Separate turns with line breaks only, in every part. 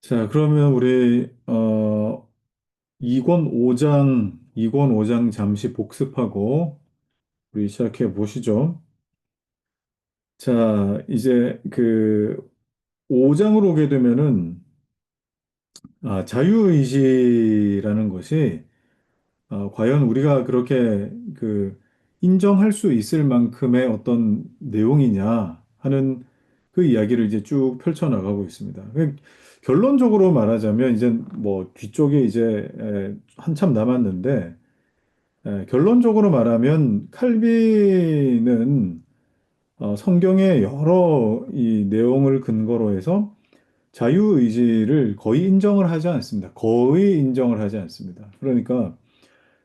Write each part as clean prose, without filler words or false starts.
자, 그러면 우리 2권 5장 잠시 복습하고 우리 시작해 보시죠. 자, 이제 그 5장으로 오게 되면은 자유의지라는 것이 과연 우리가 그렇게 인정할 수 있을 만큼의 어떤 내용이냐 하는 그 이야기를 이제 쭉 펼쳐나가고 있습니다. 결론적으로 말하자면 이제 뭐 뒤쪽에 이제 한참 남았는데 결론적으로 말하면 칼빈은 성경의 여러 이 내용을 근거로 해서 자유의지를 거의 인정을 하지 않습니다. 거의 인정을 하지 않습니다. 그러니까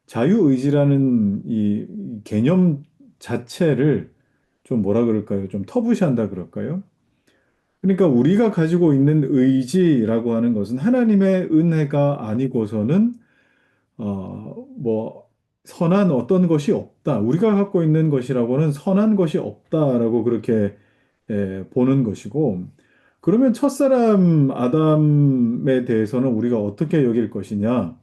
자유의지라는 이 개념 자체를 좀 뭐라 그럴까요? 좀 터부시한다 그럴까요? 그러니까 우리가 가지고 있는 의지라고 하는 것은 하나님의 은혜가 아니고서는 뭐 선한 어떤 것이 없다. 우리가 갖고 있는 것이라고는 선한 것이 없다라고 그렇게 보는 것이고, 그러면 첫사람 아담에 대해서는 우리가 어떻게 여길 것이냐?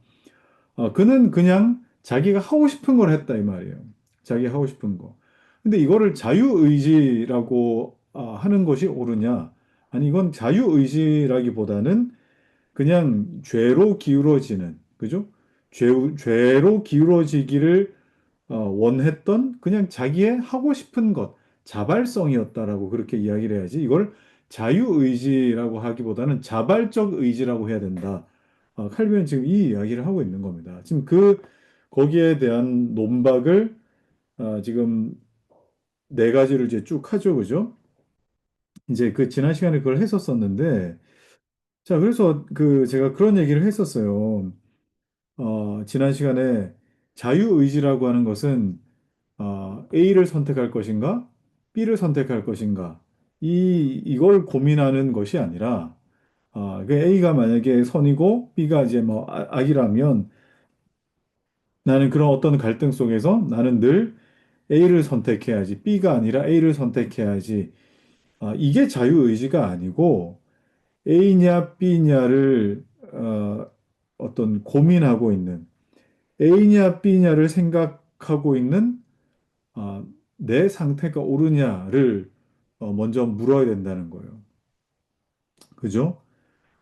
그는 그냥 자기가 하고 싶은 걸 했다 이 말이에요. 자기 하고 싶은 거. 근데 이거를 자유의지라고 하는 것이 옳으냐? 아니 이건 자유의지라기보다는 그냥 죄로 기울어지는, 그죠? 죄로 기울어지기를 원했던 그냥 자기의 하고 싶은 것, 자발성이었다라고 그렇게 이야기를 해야지. 이걸 자유의지라고 하기보다는 자발적 의지라고 해야 된다. 칼빈은 지금 이 이야기를 하고 있는 겁니다. 지금 거기에 대한 논박을 지금 네 가지를 이제 쭉 하죠, 그죠? 이제 그 지난 시간에 그걸 했었었는데, 자, 그래서 제가 그런 얘기를 했었어요. 지난 시간에 자유의지라고 하는 것은 A를 선택할 것인가, B를 선택할 것인가, 이걸 고민하는 것이 아니라, 그 A가 만약에 선이고 B가 이제 뭐 악이라면 나는 그런 어떤 갈등 속에서 나는 늘 A를 선택해야지, B가 아니라 A를 선택해야지. 이게 자유의지가 아니고 A냐 B냐를 어떤 고민하고 있는 A냐 B냐를 생각하고 있는 아, 내 상태가 옳으냐를 먼저 물어야 된다는 거예요. 그죠?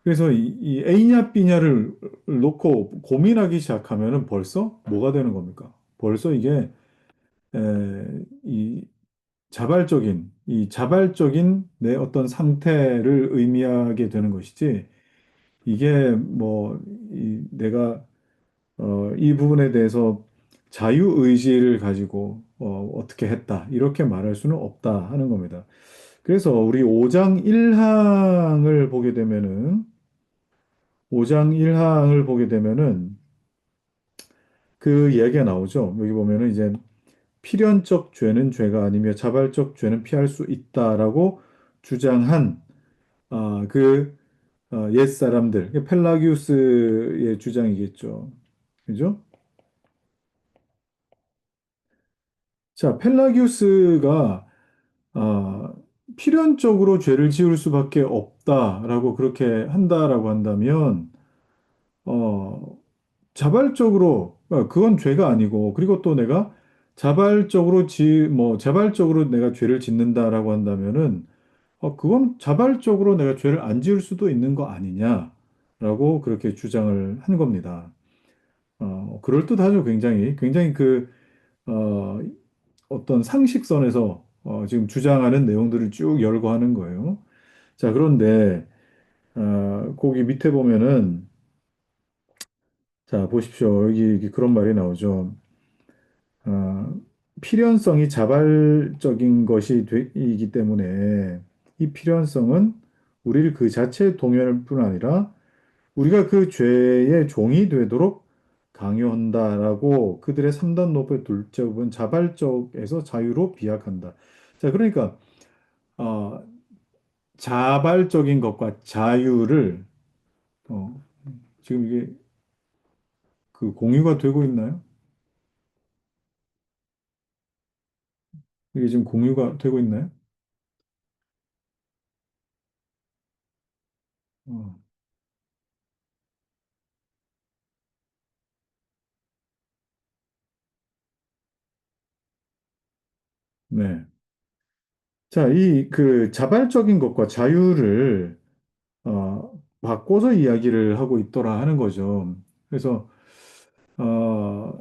그래서 이 A냐 B냐를 놓고 고민하기 시작하면은 벌써 뭐가 되는 겁니까? 벌써 이게 이 자발적인 내 어떤 상태를 의미하게 되는 것이지 이게 뭐 내가 이 부분에 대해서 자유의지를 가지고 어떻게 했다 이렇게 말할 수는 없다 하는 겁니다. 그래서 우리 5장 1항을 보게 되면은 5장 1항을 보게 되면은 그 이야기가 나오죠. 여기 보면은 이제 필연적 죄는 죄가 아니며 자발적 죄는 피할 수 있다라고 주장한 옛 사람들, 펠라기우스의 주장이겠죠. 그죠? 자, 펠라기우스가 아, 필연적으로 죄를 지을 수밖에 없다라고 그렇게 한다라고 한다면 어, 그건 죄가 아니고 그리고 또 내가 자발적으로 내가 죄를 짓는다라고 한다면은 그건 자발적으로 내가 죄를 안 지을 수도 있는 거 아니냐라고 그렇게 주장을 한 겁니다. 그럴듯하죠, 굉장히 어, 어떤 상식선에서 지금 주장하는 내용들을 쭉 열거하는 거예요. 자, 그런데 거기 밑에 보면은 자, 보십시오. 여기 그런 말이 나오죠. 어, 필연성이 자발적인 이기 때문에 이 필연성은 우리를 그 자체에 동요할 뿐 아니라 우리가 그 죄의 종이 되도록 강요한다라고 그들의 삼단 높의 둘째 부분 자발적에서 자유로 비약한다. 자, 그러니까 어, 자발적인 것과 자유를 어, 지금 이게 공유가 되고 있나요? 이게 지금 공유가 되고 있나요? 어. 네. 자, 이 그 자발적인 것과 자유를 바꿔서 이야기를 하고 있더라 하는 거죠. 그래서 어,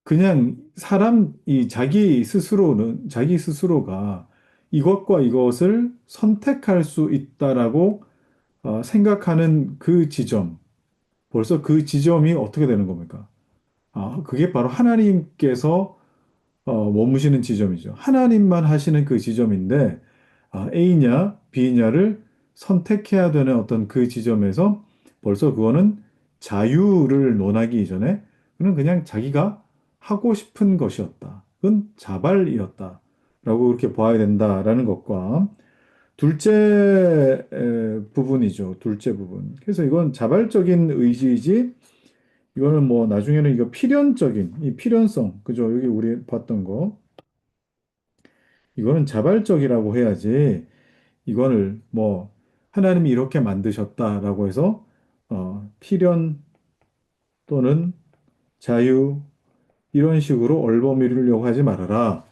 그냥 사람 자기 스스로가 이것과 이것을 선택할 수 있다라고 생각하는 그 지점, 벌써 그 지점이 어떻게 되는 겁니까? 그게 바로 하나님께서 머무시는 지점이죠. 하나님만 하시는 그 지점인데, A냐, B냐를 선택해야 되는 어떤 그 지점에서 벌써 그거는 자유를 논하기 이전에 그는 그냥 자기가 하고 싶은 것이었다. 그건 자발이었다. 라고 그렇게 봐야 된다라는 것과 둘째 부분이죠. 둘째 부분. 그래서 이건 자발적인 의지이지, 이거는 뭐 나중에는 이거 필연적인, 이 필연성, 그죠? 여기 우리 봤던 거. 이거는 자발적이라고 해야지, 이거를 뭐 하나님이 이렇게 만드셨다라고 해서 필연 또는 자유 이런 식으로 얼버무리려고 하지 말아라.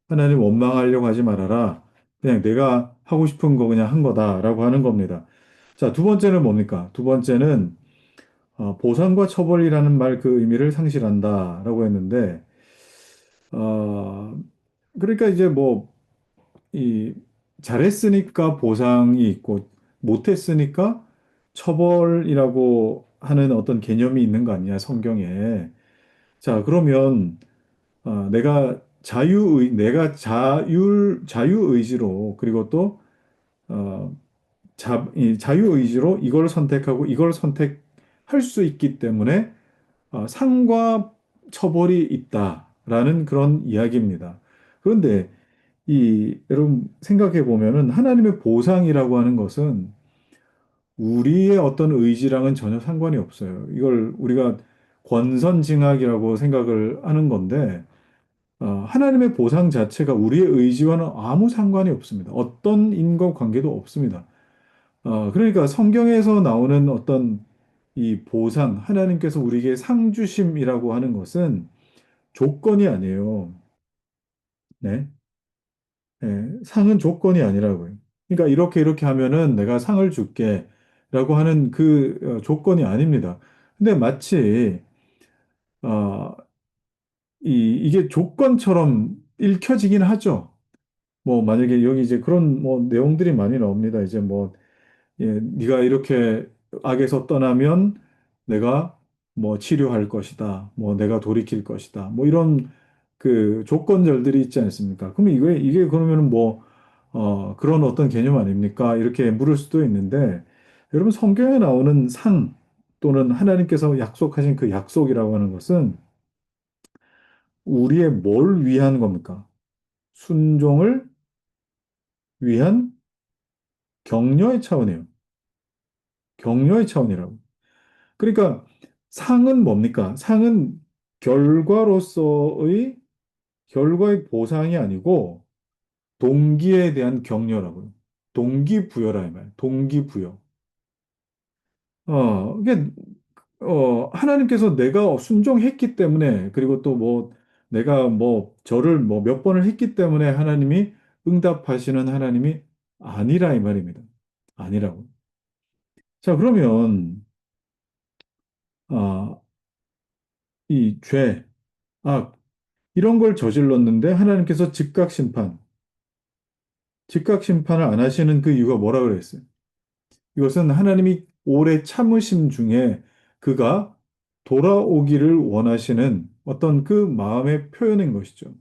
하나님 원망하려고 하지 말아라. 그냥 내가 하고 싶은 거 그냥 한 거다라고 하는 겁니다. 자, 두 번째는 뭡니까? 두 번째는 보상과 처벌이라는 말 그 의미를 상실한다라고 했는데, 어, 그러니까 이제 뭐 이 잘했으니까 보상이 있고 못했으니까 처벌이라고 하는 어떤 개념이 있는 거 아니야, 성경에. 자, 그러면 자유의지로 그리고 또 이 자유의지로 이걸 선택하고 이걸 선택할 수 있기 때문에 상과 처벌이 있다라는 그런 이야기입니다. 그런데 여러분 생각해 보면은 하나님의 보상이라고 하는 것은 우리의 어떤 의지랑은 전혀 상관이 없어요. 이걸 우리가 권선징악이라고 생각을 하는 건데, 하나님의 보상 자체가 우리의 의지와는 아무 상관이 없습니다. 어떤 인과관계도 없습니다. 그러니까 성경에서 나오는 어떤 이 보상, 하나님께서 우리에게 상 주심이라고 하는 것은 조건이 아니에요. 네. 상은 조건이 아니라고요. 그러니까 이렇게 이렇게 하면은 내가 상을 줄게 라고 하는 그 조건이 아닙니다. 근데 마치 어, 이게 조건처럼 읽혀지긴 하죠. 뭐 만약에 여기 이제 그런 뭐 내용들이 많이 나옵니다. 이제 뭐 네가 이렇게 악에서 떠나면 내가 뭐 치료할 것이다. 뭐 내가 돌이킬 것이다. 뭐 이런 그 조건절들이 있지 않습니까? 그러면 이게 그러면은 뭐, 그런 어떤 개념 아닙니까? 이렇게 물을 수도 있는데, 여러분 성경에 나오는 상 또는 하나님께서 약속하신 그 약속이라고 하는 것은 우리의 뭘 위한 겁니까? 순종을 위한 격려의 차원이에요. 격려의 차원이라고. 그러니까 상은 뭡니까? 상은 결과로서의 결과의 보상이 아니고 동기에 대한 격려라고요. 동기부여라 이 말. 동기부여. 이게 하나님께서 내가 순종했기 때문에 그리고 또 뭐 내가 뭐 저를 뭐 몇 번을 했기 때문에 하나님이 응답하시는 하나님이 아니라 이 말입니다. 아니라고. 자, 그러면 아, 이 죄, 악 이런 걸 저질렀는데 하나님께서 즉각 심판을 안 하시는 그 이유가 뭐라 그랬어요? 이것은 하나님이 오래 참으심 중에 그가 돌아오기를 원하시는 어떤 그 마음의 표현인 것이죠.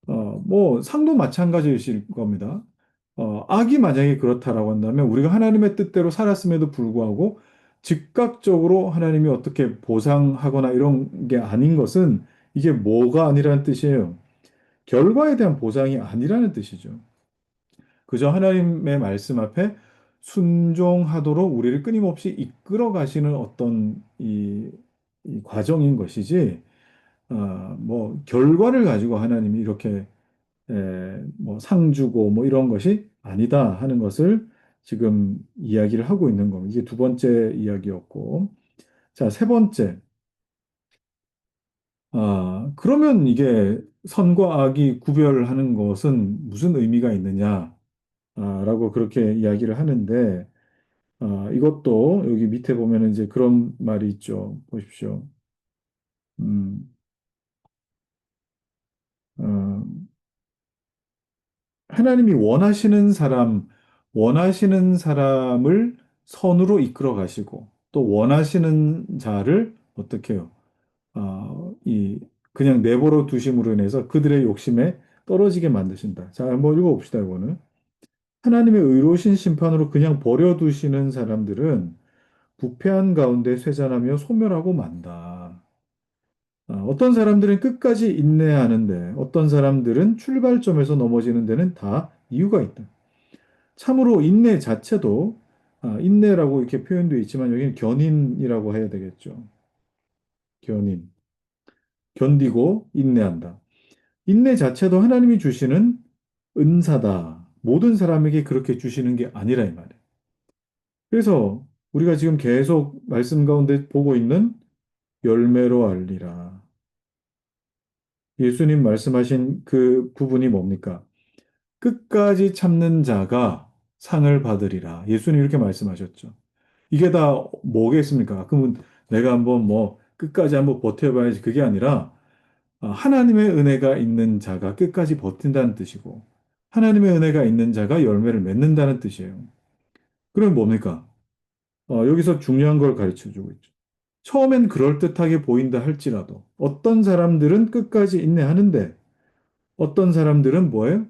뭐 상도 마찬가지이실 겁니다. 악이 만약에 그렇다라고 한다면 우리가 하나님의 뜻대로 살았음에도 불구하고 즉각적으로 하나님이 어떻게 보상하거나 이런 게 아닌 것은 이게 뭐가 아니라는 뜻이에요. 결과에 대한 보상이 아니라는 뜻이죠. 그저 하나님의 말씀 앞에 순종하도록 우리를 끊임없이 이끌어 가시는 어떤 이 과정인 것이지, 뭐, 결과를 가지고 하나님이 이렇게, 뭐, 상 주고 뭐 이런 것이 아니다 하는 것을 지금 이야기를 하고 있는 겁니다. 이게 두 번째 이야기였고. 자, 세 번째. 그러면 이게 선과 악이 구별하는 것은 무슨 의미가 있느냐, 라고 그렇게 이야기를 하는데, 이것도 여기 밑에 보면은 이제 그런 말이 있죠. 보십시오. 음, 어, 하나님이 원하시는 사람을 선으로 이끌어 가시고, 또 원하시는 자를 어떻게 해요? 그냥 내버려 두심으로 인해서 그들의 욕심에 떨어지게 만드신다. 자, 한번 읽어봅시다, 이거는. 하나님의 의로우신 심판으로 그냥 버려두시는 사람들은 부패한 가운데 쇠잔하며 소멸하고 만다. 어떤 사람들은 끝까지 인내하는데 어떤 사람들은 출발점에서 넘어지는 데는 다 이유가 있다. 참으로 인내 자체도 인내라고 이렇게 표현되어 있지만 여기는 견인이라고 해야 되겠죠. 견인. 견디고 인내한다. 인내 자체도 하나님이 주시는 은사다. 모든 사람에게 그렇게 주시는 게 아니라 이 말이에요. 그래서 우리가 지금 계속 말씀 가운데 보고 있는 열매로 알리라. 예수님 말씀하신 그 부분이 뭡니까? 끝까지 참는 자가 상을 받으리라. 예수님 이렇게 말씀하셨죠. 이게 다 뭐겠습니까? 그러면 내가 한번 뭐 끝까지 한번 버텨봐야지 그게 아니라 하나님의 은혜가 있는 자가 끝까지 버틴다는 뜻이고 하나님의 은혜가 있는 자가 열매를 맺는다는 뜻이에요. 그럼 뭡니까? 여기서 중요한 걸 가르쳐 주고 있죠. 처음엔 그럴듯하게 보인다 할지라도 어떤 사람들은 끝까지 인내하는데 어떤 사람들은 뭐예요?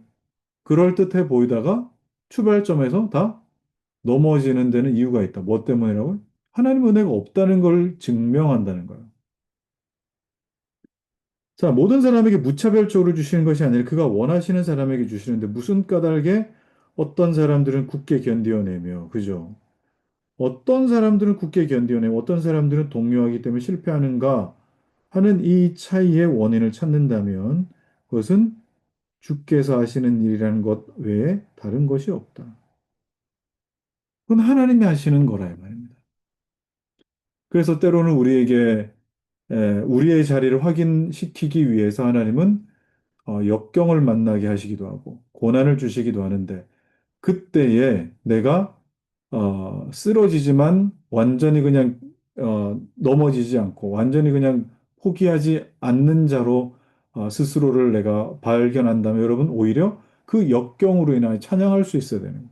그럴듯해 보이다가 출발점에서 다 넘어지는 데는 이유가 있다. 뭐 때문이라고요? 하나님 은혜가 없다는 걸 증명한다는 거예요. 자, 모든 사람에게 무차별적으로 주시는 것이 아니라 그가 원하시는 사람에게 주시는데 무슨 까닭에 어떤 사람들은 굳게 견디어내며, 그죠? 어떤 사람들은 굳게 견디어내고 어떤 사람들은 동요하기 때문에 실패하는가 하는 이 차이의 원인을 찾는다면 그것은 주께서 하시는 일이라는 것 외에 다른 것이 없다. 그건 하나님이 하시는 거라 이 말입니다. 그래서 때로는 우리에게 우리의 자리를 확인시키기 위해서 하나님은 역경을 만나게 하시기도 하고 고난을 주시기도 하는데 그때에 내가 쓰러지지만 완전히 그냥 넘어지지 않고 완전히 그냥 포기하지 않는 자로 스스로를 내가 발견한다면 여러분 오히려 그 역경으로 인하여 찬양할 수 있어야 되는 거예요.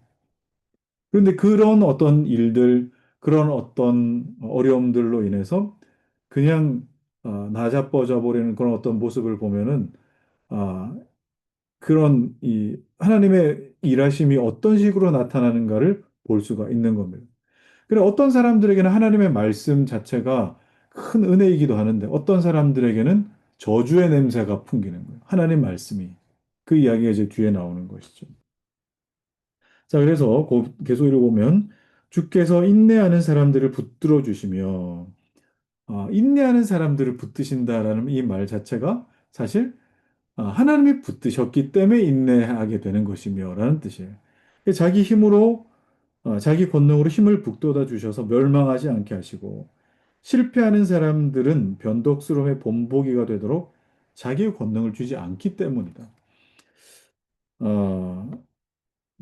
그런데 그런 어떤 일들, 그런 어떤 어려움들로 인해서 그냥 나자빠져 버리는 그런 어떤 모습을 보면은 아, 그런 이 하나님의 일하심이 어떤 식으로 나타나는가를 볼 수가 있는 겁니다. 그래 어떤 사람들에게는 하나님의 말씀 자체가 큰 은혜이기도 하는데 어떤 사람들에게는 저주의 냄새가 풍기는 거예요. 하나님 말씀이 그 이야기가 이제 뒤에 나오는 것이죠. 자, 그래서 계속 읽어보면 주께서 인내하는 사람들을 붙들어 주시며 인내하는 사람들을 붙드신다라는 이 말 자체가 사실 하나님이 붙드셨기 때문에 인내하게 되는 것이며 라는 뜻이에요. 자기 힘으로 자기 권능으로 힘을 북돋아 주셔서 멸망하지 않게 하시고 실패하는 사람들은 변덕스러움의 본보기가 되도록 자기의 권능을 주지 않기 때문이다. 어,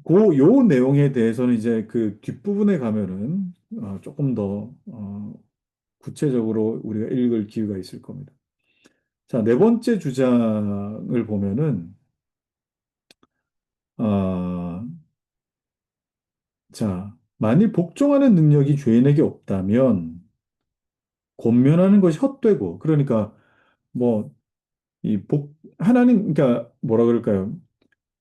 요 내용에 대해서는 이제 그 뒷부분에 가면은 조금 더 구체적으로 우리가 읽을 기회가 있을 겁니다. 자, 네 번째 주장을 보면은 어, 자, 만일 복종하는 능력이 죄인에게 없다면 권면하는 것이 헛되고 그러니까 뭐 이 하나님 그러니까 뭐라 그럴까요?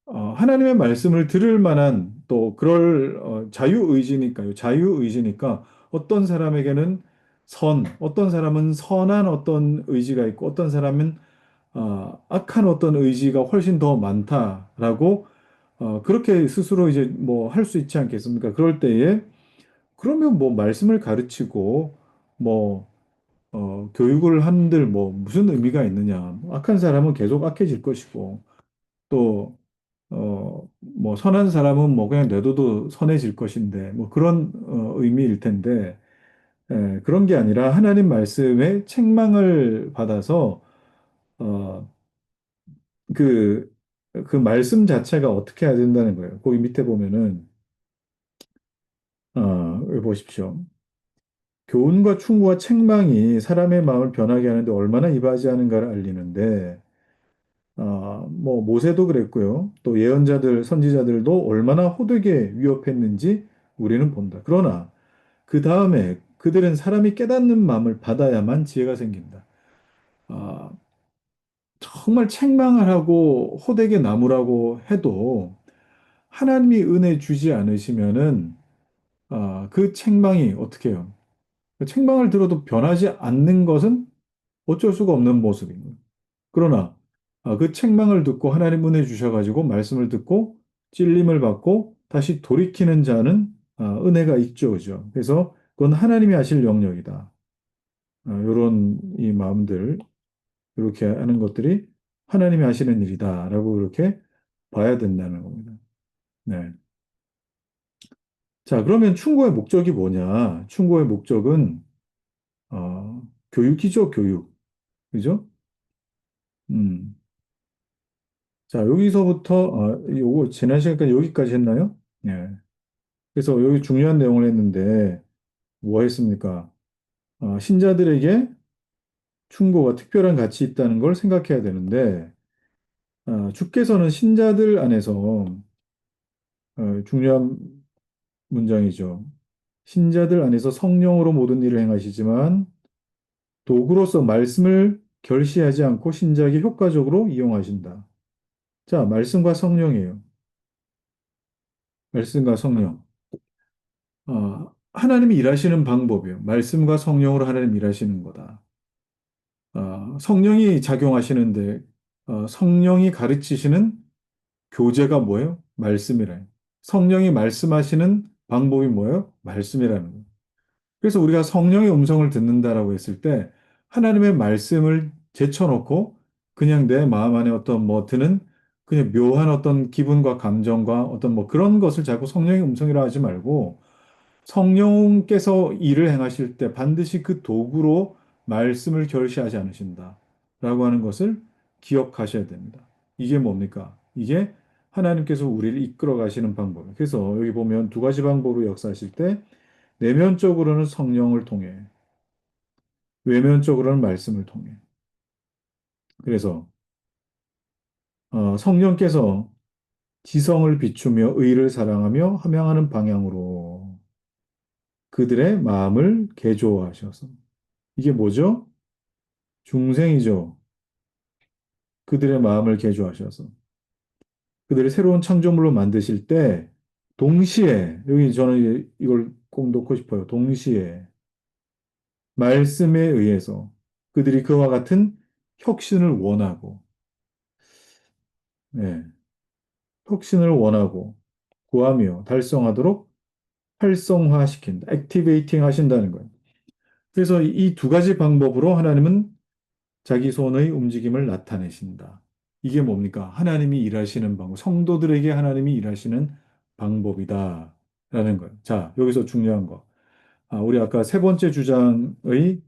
하나님의 말씀을 들을 만한 또 그럴 자유의지니까요. 자유의지니까 어떤 사람에게는 어떤 사람은 선한 어떤 의지가 있고 어떤 사람은 악한 어떤 의지가 훨씬 더 많다라고 그렇게 스스로 이제 뭐 할 수 있지 않겠습니까? 그럴 때에 그러면 뭐 말씀을 가르치고 뭐 교육을 한들 뭐 무슨 의미가 있느냐? 악한 사람은 계속 악해질 것이고 또 뭐 선한 사람은 뭐 그냥 뇌도도 선해질 것인데 뭐 그런 의미일 텐데 그런 게 아니라 하나님 말씀에 책망을 받아서 어, 그, 그 말씀 자체가 어떻게 해야 된다는 거예요. 거기 밑에 보면은, 여기 보십시오. 교훈과 충고와 책망이 사람의 마음을 변하게 하는데 얼마나 이바지하는가를 알리는데, 뭐, 모세도 그랬고요. 또 예언자들, 선지자들도 얼마나 호되게 위협했는지 우리는 본다. 그러나 그 다음에 그들은 사람이 깨닫는 마음을 받아야만 지혜가 생긴다. 아, 정말 책망을 하고 호되게 나무라고 해도 하나님이 은혜 주지 않으시면은 그 책망이 어떻게 해요? 그 책망을 들어도 변하지 않는 것은 어쩔 수가 없는 모습입니다. 그러나 그 책망을 듣고 하나님 은혜 주셔가지고 말씀을 듣고 찔림을 받고 다시 돌이키는 자는 은혜가 있죠, 그죠? 그래서 그건 하나님이 하실 영역이다. 이런 이 마음들 이렇게 하는 것들이 하나님이 하시는 일이다라고 이렇게 봐야 된다는 겁니다. 네. 자, 그러면 충고의 목적이 뭐냐? 충고의 목적은 교육이죠, 교육. 그죠? 음. 자, 여기서부터 요거 지난 시간까지 여기까지 했나요? 예. 그래서 여기 중요한 내용을 했는데 뭐 했습니까? 신자들에게 충고가 특별한 가치 있다는 걸 생각해야 되는데 주께서는 신자들 안에서 중요한 문장이죠. 신자들 안에서 성령으로 모든 일을 행하시지만 도구로서 말씀을 결시하지 않고 신자에게 효과적으로 이용하신다. 자, 말씀과 성령이에요. 말씀과 성령. 하나님이 일하시는 방법이에요. 말씀과 성령으로 하나님 일하시는 거다. 성령이 작용하시는데 성령이 가르치시는 교재가 뭐예요? 말씀이래요. 성령이 말씀하시는 방법이 뭐예요? 말씀이라는 거예요. 그래서 우리가 성령의 음성을 듣는다라고 했을 때 하나님의 말씀을 제쳐놓고 그냥 내 마음 안에 어떤 뭐 드는 그냥 묘한 어떤 기분과 감정과 어떤 뭐 그런 것을 자꾸 성령의 음성이라 하지 말고 성령께서 일을 행하실 때 반드시 그 도구로 말씀을 결시하지 않으신다. 라고 하는 것을 기억하셔야 됩니다. 이게 뭡니까? 이게 하나님께서 우리를 이끌어 가시는 방법이에요. 그래서 여기 보면 두 가지 방법으로 역사하실 때 내면적으로는 성령을 통해, 외면적으로는 말씀을 통해. 그래서 성령께서 지성을 비추며 의를 사랑하며 함양하는 방향으로 그들의 마음을 개조하셔서 이게 뭐죠? 중생이죠. 그들의 마음을 개조하셔서 그들을 새로운 창조물로 만드실 때 동시에 여기 저는 이걸 꼭 놓고 싶어요. 동시에 말씀에 의해서 그들이 그와 같은 혁신을 원하고 네, 혁신을 원하고 구하며 달성하도록 활성화시킨다. 액티베이팅 하신다는 거예요. 그래서 이 두 가지 방법으로 하나님은 자기 손의 움직임을 나타내신다. 이게 뭡니까? 하나님이 일하시는 방법, 성도들에게 하나님이 일하시는 방법이다라는 거예요. 자, 여기서 중요한 거. 우리 아까 세 번째 주장의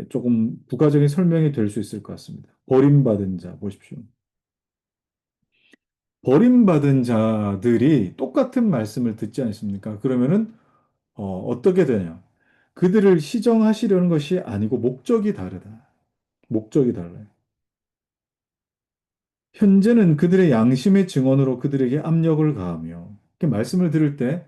조금 부가적인 설명이 될 수 있을 것 같습니다. 버림받은 자, 보십시오. 버림받은 자들이 똑같은 말씀을 듣지 않습니까? 그러면은 어떻게 되냐? 그들을 시정하시려는 것이 아니고 목적이 다르다. 목적이 달라요. 현재는 그들의 양심의 증언으로 그들에게 압력을 가하며 그 말씀을 들을 때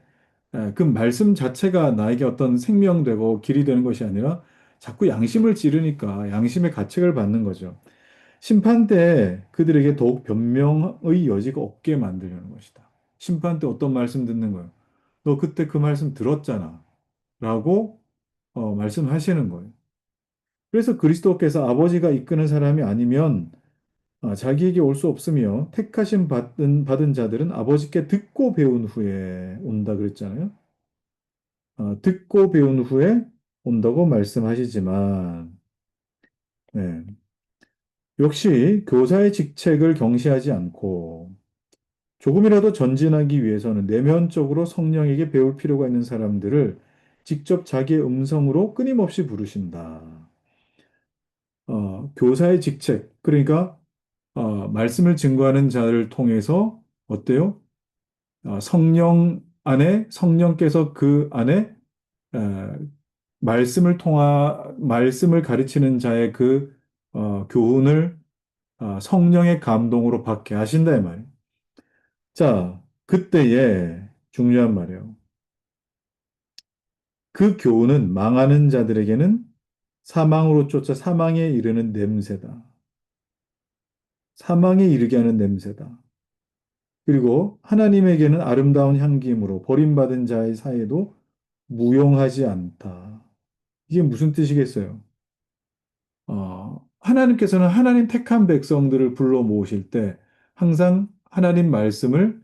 그 말씀 자체가 나에게 어떤 생명되고 길이 되는 것이 아니라 자꾸 양심을 찌르니까 양심의 가책을 받는 거죠. 심판 때 그들에게 더욱 변명의 여지가 없게 만들려는 것이다. 심판 때 어떤 말씀 듣는 거예요? 너 그때 그 말씀 들었잖아. 라고 말씀하시는 거예요. 그래서 그리스도께서 아버지가 이끄는 사람이 아니면 자기에게 올 수 없으며 택하심 받은 자들은 아버지께 듣고 배운 후에 온다 그랬잖아요. 듣고 배운 후에 온다고 말씀하시지만, 네. 역시 교사의 직책을 경시하지 않고 조금이라도 전진하기 위해서는 내면적으로 성령에게 배울 필요가 있는 사람들을 직접 자기의 음성으로 끊임없이 부르신다. 교사의 직책, 그러니까 말씀을 증거하는 자를 통해서 어때요? 성령 안에 성령께서 그 안에 어, 말씀을 가르치는 자의 그 교훈을 성령의 감동으로 받게 하신다 이 말이에요. 자, 그때에 중요한 말이에요. 그 교훈은 망하는 자들에게는 사망으로 쫓아 사망에 이르는 냄새다. 사망에 이르게 하는 냄새다. 그리고 하나님에게는 아름다운 향기이므로 버림받은 자의 사이에도 무용하지 않다. 이게 무슨 뜻이겠어요? 하나님께서는 하나님 택한 백성들을 불러 모으실 때 항상 하나님 말씀을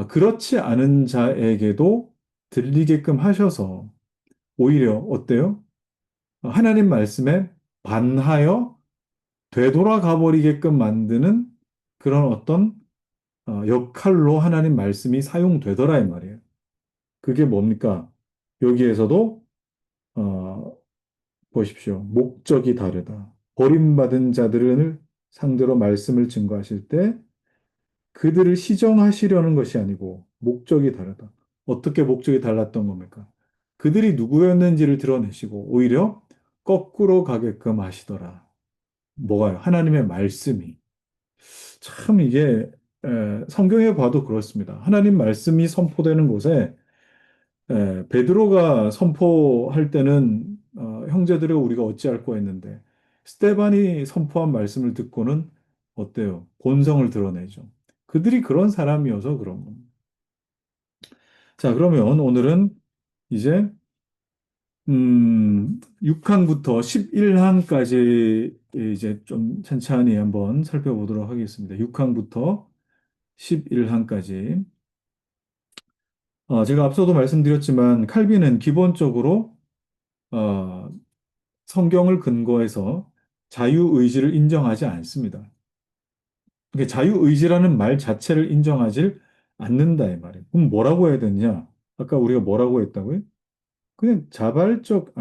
그렇지 않은 자에게도 들리게끔 하셔서 오히려 어때요? 하나님 말씀에 반하여 되돌아가 버리게끔 만드는 그런 어떤 역할로 하나님 말씀이 사용되더라 이 말이에요. 그게 뭡니까? 여기에서도 어, 보십시오. 목적이 다르다. 버림받은 자들을 상대로 말씀을 증거하실 때 그들을 시정하시려는 것이 아니고 목적이 다르다. 어떻게 목적이 달랐던 겁니까? 그들이 누구였는지를 드러내시고 오히려 거꾸로 가게끔 하시더라. 뭐가요? 하나님의 말씀이. 참 이게 성경에 봐도 그렇습니다. 하나님 말씀이 선포되는 곳에 베드로가 선포할 때는 형제들을 우리가 어찌할꼬 했는데 스테반이 선포한 말씀을 듣고는 어때요? 본성을 드러내죠. 그들이 그런 사람이어서 그런 겁니다. 자, 그러면 오늘은 이제 6항부터 11항까지 이제 좀 천천히 한번 살펴보도록 하겠습니다. 6항부터 11항까지. 제가 앞서도 말씀드렸지만 칼빈은 기본적으로 어, 성경을 근거해서 자유의지를 인정하지 않습니다. 그러니까 자유의지라는 말 자체를 인정하지 않는다 이 말이에요. 그럼 뭐라고 해야 되느냐? 아까 우리가 뭐라고 했다고요? 그냥 자발적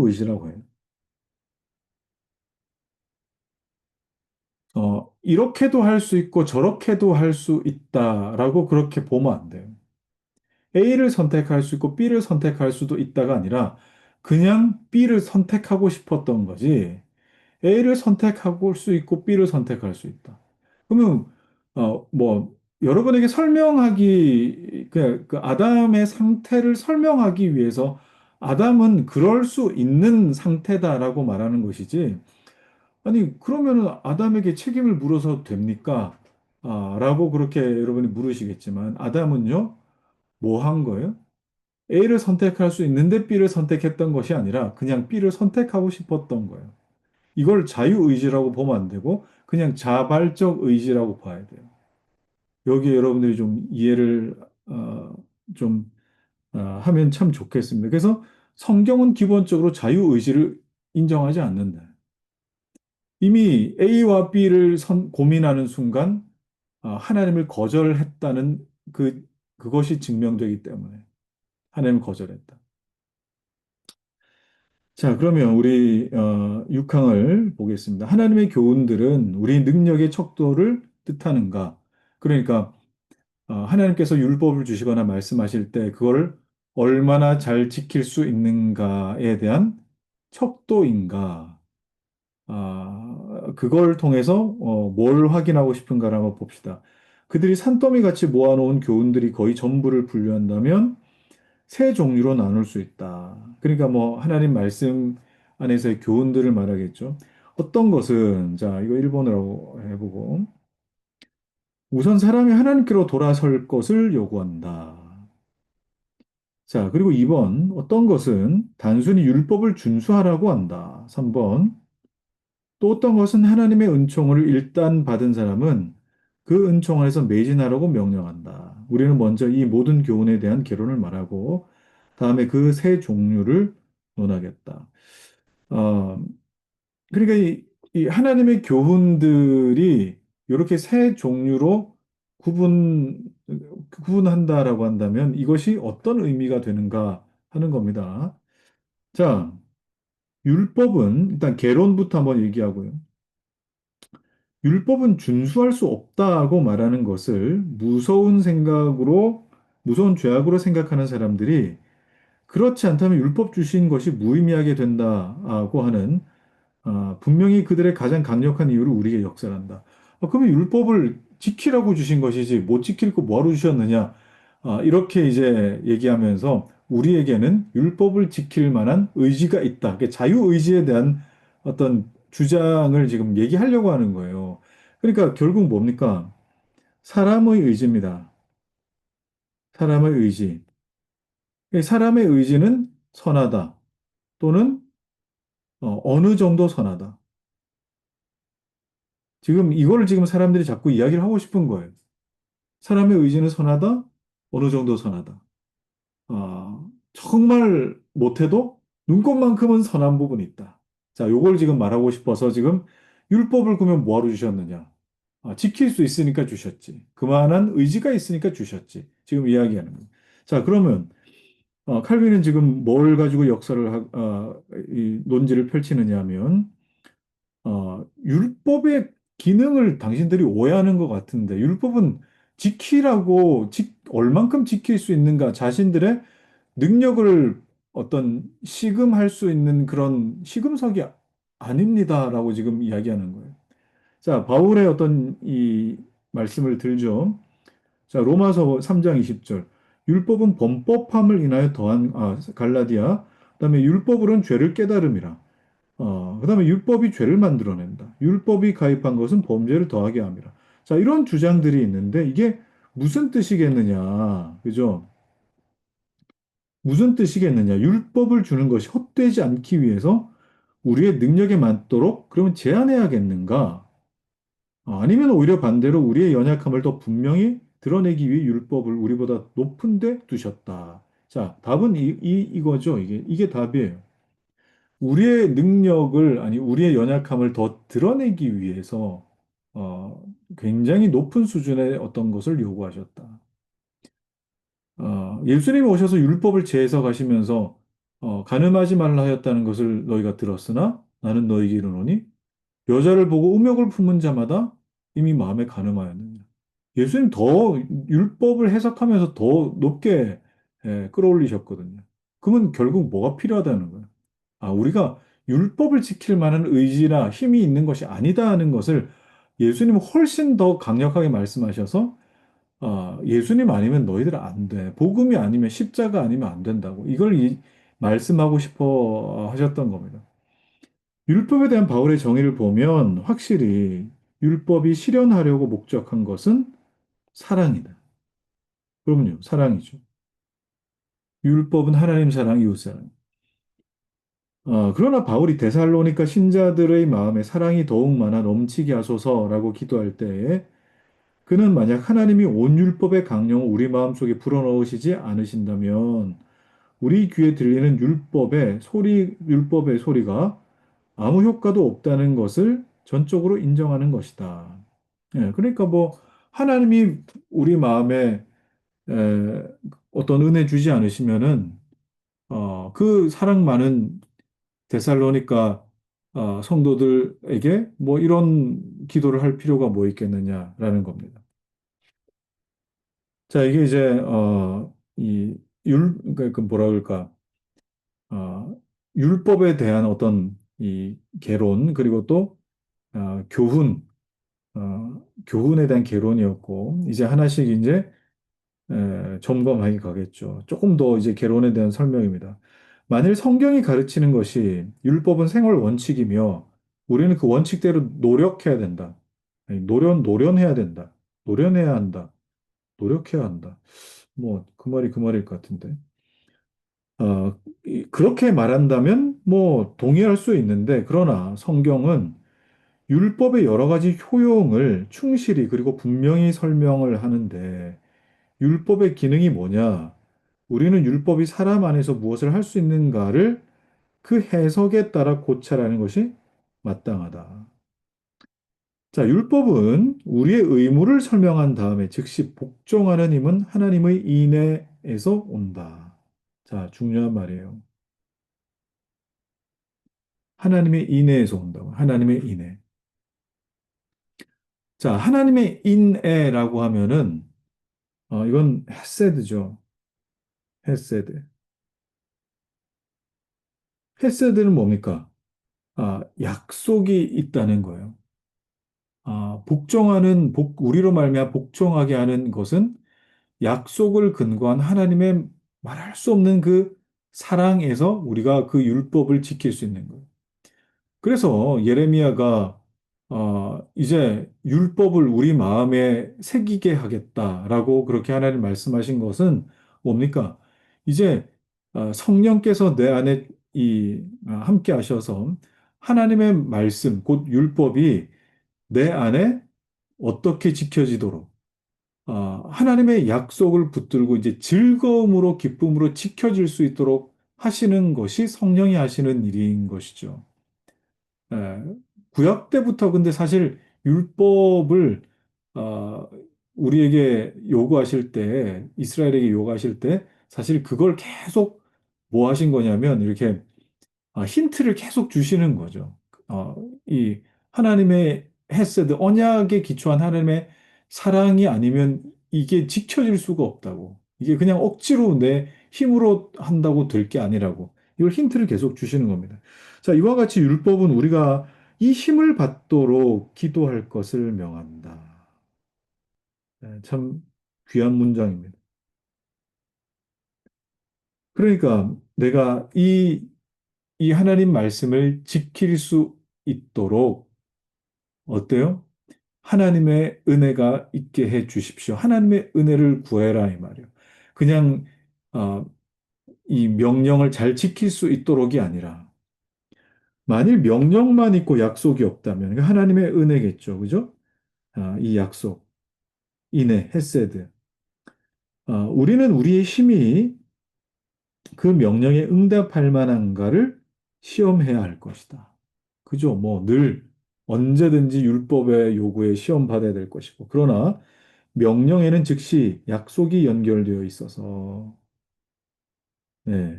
의지라고 해요. 이렇게도 할 수 있고 저렇게도 할 수 있다라고 그렇게 보면 안 돼요. A를 선택할 수 있고 B를 선택할 수도 있다가 아니라 그냥 B를 선택하고 싶었던 거지. A를 선택할 수 있고 B를 선택할 수 있다. 그러면 뭐 여러분에게 설명하기 그 아담의 상태를 설명하기 위해서 아담은 그럴 수 있는 상태다라고 말하는 것이지. 아니 그러면은 아담에게 책임을 물어서 됩니까? 라고 그렇게 여러분이 물으시겠지만 아담은요 뭐 한 거예요? A를 선택할 수 있는데 B를 선택했던 것이 아니라 그냥 B를 선택하고 싶었던 거예요. 이걸 자유의지라고 보면 안 되고 그냥 자발적 의지라고 봐야 돼요. 여기에 여러분들이 좀 이해를 좀 하면 참 좋겠습니다. 그래서 성경은 기본적으로 자유의지를 인정하지 않는다. 이미 A와 B를 고민하는 순간 하나님을 거절했다는 그것이 증명되기 때문에 하나님을 거절했다. 자, 그러면 우리 6항을 보겠습니다. 하나님의 교훈들은 우리 능력의 척도를 뜻하는가? 그러니까 하나님께서 율법을 주시거나 말씀하실 때 그걸 얼마나 잘 지킬 수 있는가에 대한 척도인가? 그걸 통해서 뭘 확인하고 싶은가를 한번 봅시다. 그들이 산더미 같이 모아놓은 교훈들이 거의 전부를 분류한다면 세 종류로 나눌 수 있다. 그러니까 뭐 하나님 말씀 안에서의 교훈들을 말하겠죠. 어떤 것은 자, 이거 1번으로 해보고 우선 사람이 하나님께로 돌아설 것을 요구한다. 자, 그리고 2번 어떤 것은 단순히 율법을 준수하라고 한다. 3번 또 어떤 것은 하나님의 은총을 일단 받은 사람은 그 은총 안에서 매진하라고 명령한다. 우리는 먼저 이 모든 교훈에 대한 개론을 말하고 다음에 그 세 종류를 논하겠다. 어, 그러니까 이 하나님의 교훈들이 이렇게 세 종류로 구분한다라고 한다면 이것이 어떤 의미가 되는가 하는 겁니다. 자, 율법은 일단 개론부터 한번 얘기하고요. 율법은 준수할 수 없다고 말하는 것을 무서운 죄악으로 생각하는 사람들이 그렇지 않다면 율법 주신 것이 무의미하게 된다고 하는 분명히 그들의 가장 강력한 이유를 우리에게 역설한다. 그러면 율법을 지키라고 주신 것이지 못 지킬 거 뭐하러 주셨느냐? 이렇게 이제 얘기하면서 우리에게는 율법을 지킬 만한 의지가 있다. 자유의지에 대한 어떤 주장을 지금 얘기하려고 하는 거예요. 그러니까 결국 뭡니까? 사람의 의지입니다. 사람의 의지. 사람의 의지는 선하다. 또는 어느 정도 선하다. 지금 이거를 지금 사람들이 자꾸 이야기를 하고 싶은 거예요. 사람의 의지는 선하다, 어느 정도 선하다. 정말 못해도 눈꽃만큼은 선한 부분이 있다. 자, 요걸 지금 말하고 싶어서 지금 율법을 그러면 뭐하러 주셨느냐? 지킬 수 있으니까 주셨지. 그만한 의지가 있으니까 주셨지. 지금 이야기하는 거예요. 자, 그러면 칼빈은 지금 뭘 가지고 이 논지를 펼치느냐 하면 율법의 기능을 당신들이 오해하는 것 같은데, 율법은 얼만큼 지킬 수 있는가, 자신들의 능력을 어떤 시금할 수 있는 그런 시금석이 아닙니다라고 지금 이야기하는 거예요. 자, 바울의 어떤 이 말씀을 들죠. 자, 로마서 3장 20절. 율법은 범법함을 인하여 갈라디아. 그다음에 율법으로는 죄를 깨달음이라. 그다음에 율법이 죄를 만들어낸다. 율법이 가입한 것은 범죄를 더하게 함이라. 자, 이런 주장들이 있는데 이게 무슨 뜻이겠느냐? 그죠? 무슨 뜻이겠느냐? 율법을 주는 것이 헛되지 않기 위해서 우리의 능력에 맞도록 그러면 제한해야겠는가? 아니면 오히려 반대로 우리의 연약함을 더 분명히 드러내기 위해 율법을 우리보다 높은 데 두셨다. 자, 답은 이거죠. 이게 답이에요. 우리의 연약함을 더 드러내기 위해서, 어, 굉장히 높은 수준의 어떤 것을 요구하셨다. 예수님이 오셔서 율법을 재해석하시면서, 가늠하지 말라 하였다는 것을 너희가 들었으나 나는 너희에게 이르노니 여자를 보고 음욕을 품은 자마다 이미 마음에 가늠하였느니라. 예수님 더 율법을 해석하면서 더 높게 끌어올리셨거든요. 그러면 결국 뭐가 필요하다는 거예요? 우리가 율법을 지킬 만한 의지나 힘이 있는 것이 아니다 하는 것을 예수님은 훨씬 더 강력하게 말씀하셔서 예수님 아니면 너희들 안 돼. 복음이 아니면 십자가 아니면 안 된다고. 말씀하고 싶어 하셨던 겁니다. 율법에 대한 바울의 정의를 보면 확실히 율법이 실현하려고 목적한 것은 사랑이다. 그럼요, 사랑이죠. 율법은 하나님 사랑, 이웃 사랑. 그러나 바울이 데살로니가 신자들의 마음에 사랑이 더욱 많아 넘치게 하소서라고 기도할 때에 그는 만약 하나님이 온 율법의 강령을 우리 마음속에 불어넣으시지 않으신다면 우리 귀에 들리는 율법의 소리가 아무 효과도 없다는 것을 전적으로 인정하는 것이다. 예, 그러니까 뭐 하나님이 우리 마음에 에, 어떤 은혜 주지 않으시면은 그 사랑 많은 데살로니가 성도들에게 뭐 이런 기도를 할 필요가 뭐 있겠느냐라는 겁니다. 자, 이게 이제 그러니까 그 뭐라 그럴까 어, 율법에 대한 어떤 이 개론 그리고 또 교훈에 대한 개론이었고 이제 하나씩 이제 점검하게 가겠죠. 조금 더 이제 개론에 대한 설명입니다. 만일 성경이 가르치는 것이 율법은 생활 원칙이며 우리는 그 원칙대로 노력해야 된다. 아니, 노련해야 된다. 노련해야 한다. 노력해야 한다. 뭐, 그 말이 그 말일 것 같은데. 그렇게 말한다면 뭐 동의할 수 있는데, 그러나 성경은 율법의 여러 가지 효용을 충실히 그리고 분명히 설명을 하는데, 율법의 기능이 뭐냐? 우리는 율법이 사람 안에서 무엇을 할 수 있는가를 그 해석에 따라 고찰하는 것이 마땅하다. 자, 율법은 우리의 의무를 설명한 다음에 즉시 복종하는 힘은 하나님의 인애에서 온다. 자, 중요한 말이에요. 하나님의 인애에서 온다고. 하나님의 인애. 자, 하나님의 인애라고 하면은, 이건 헤세드죠. 헤세드. 헤세드는 뭡니까? 약속이 있다는 거예요. 우리로 말미암아 복종하게 하는 것은 약속을 근거한 하나님의 말할 수 없는 그 사랑에서 우리가 그 율법을 지킬 수 있는 거예요. 그래서 예레미야가 이제 율법을 우리 마음에 새기게 하겠다라고 그렇게 하나님 말씀하신 것은 뭡니까? 이제 성령께서 내 안에 함께 하셔서 하나님의 말씀, 곧 율법이 내 안에 어떻게 지켜지도록 하나님의 약속을 붙들고 이제 즐거움으로 기쁨으로 지켜질 수 있도록 하시는 것이 성령이 하시는 일인 것이죠. 예, 구약 때부터 근데 사실 율법을 어, 우리에게 요구하실 때, 이스라엘에게 요구하실 때 사실 그걸 계속 뭐 하신 거냐면 이렇게 힌트를 계속 주시는 거죠. 어, 이 하나님의 헤세드, 언약에 기초한 하나님의 사랑이 아니면 이게 지켜질 수가 없다고. 이게 그냥 억지로 내 힘으로 한다고 될 게 아니라고. 이걸 힌트를 계속 주시는 겁니다. 자, 이와 같이 율법은 우리가 이 힘을 받도록 기도할 것을 명한다. 참 귀한 문장입니다. 그러니까 내가 이 하나님 말씀을 지킬 수 있도록 어때요? 하나님의 은혜가 있게 해 주십시오. 하나님의 은혜를 구해라 이 말이에요. 그냥 어, 이 명령을 잘 지킬 수 있도록이 아니라 만일 명령만 있고 약속이 없다면 그러니까 하나님의 은혜겠죠, 그죠? 이 약속, 인해, 헤세드. 우리는 우리의 힘이 그 명령에 응답할 만한가를 시험해야 할 것이다. 그죠? 뭐 늘 언제든지 율법의 요구에 시험 받아야 될 것이고. 그러나 명령에는 즉시 약속이 연결되어 있어서, 네.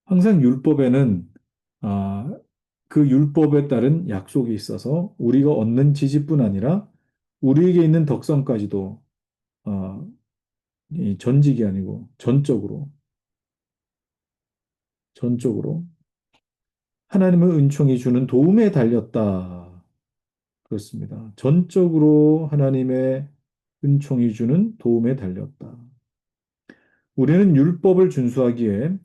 항상 율법에는, 아, 그 율법에 따른 약속이 있어서 우리가 얻는 지지뿐 아니라 우리에게 있는 덕성까지도, 아, 이 전직이 아니고 전적으로 하나님의 은총이 주는 도움에 달렸다. 그렇습니다. 전적으로 하나님의 은총이 주는 도움에 달렸다. 우리는 율법을 준수하기에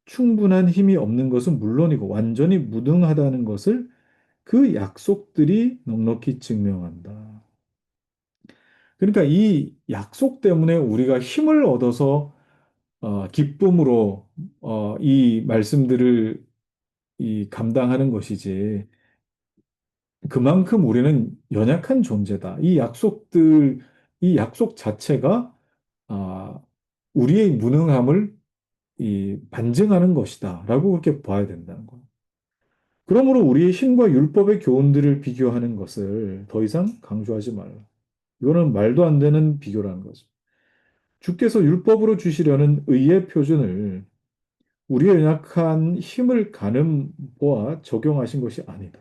충분한 힘이 없는 것은 물론이고 완전히 무능하다는 것을 그 약속들이 넉넉히 증명한다. 그러니까 이 약속 때문에 우리가 힘을 얻어서 기쁨으로 이 말씀들을 감당하는 것이지. 그만큼 우리는 연약한 존재다. 이 약속 자체가 아, 우리의 무능함을 반증하는 것이다. 라고 그렇게 봐야 된다는 거예요. 그러므로 우리의 신과 율법의 교훈들을 비교하는 것을 더 이상 강조하지 말라. 이거는 말도 안 되는 비교라는 거죠. 주께서 율법으로 주시려는 의의 표준을 우리의 연약한 힘을 가늠 보아 적용하신 것이 아니다.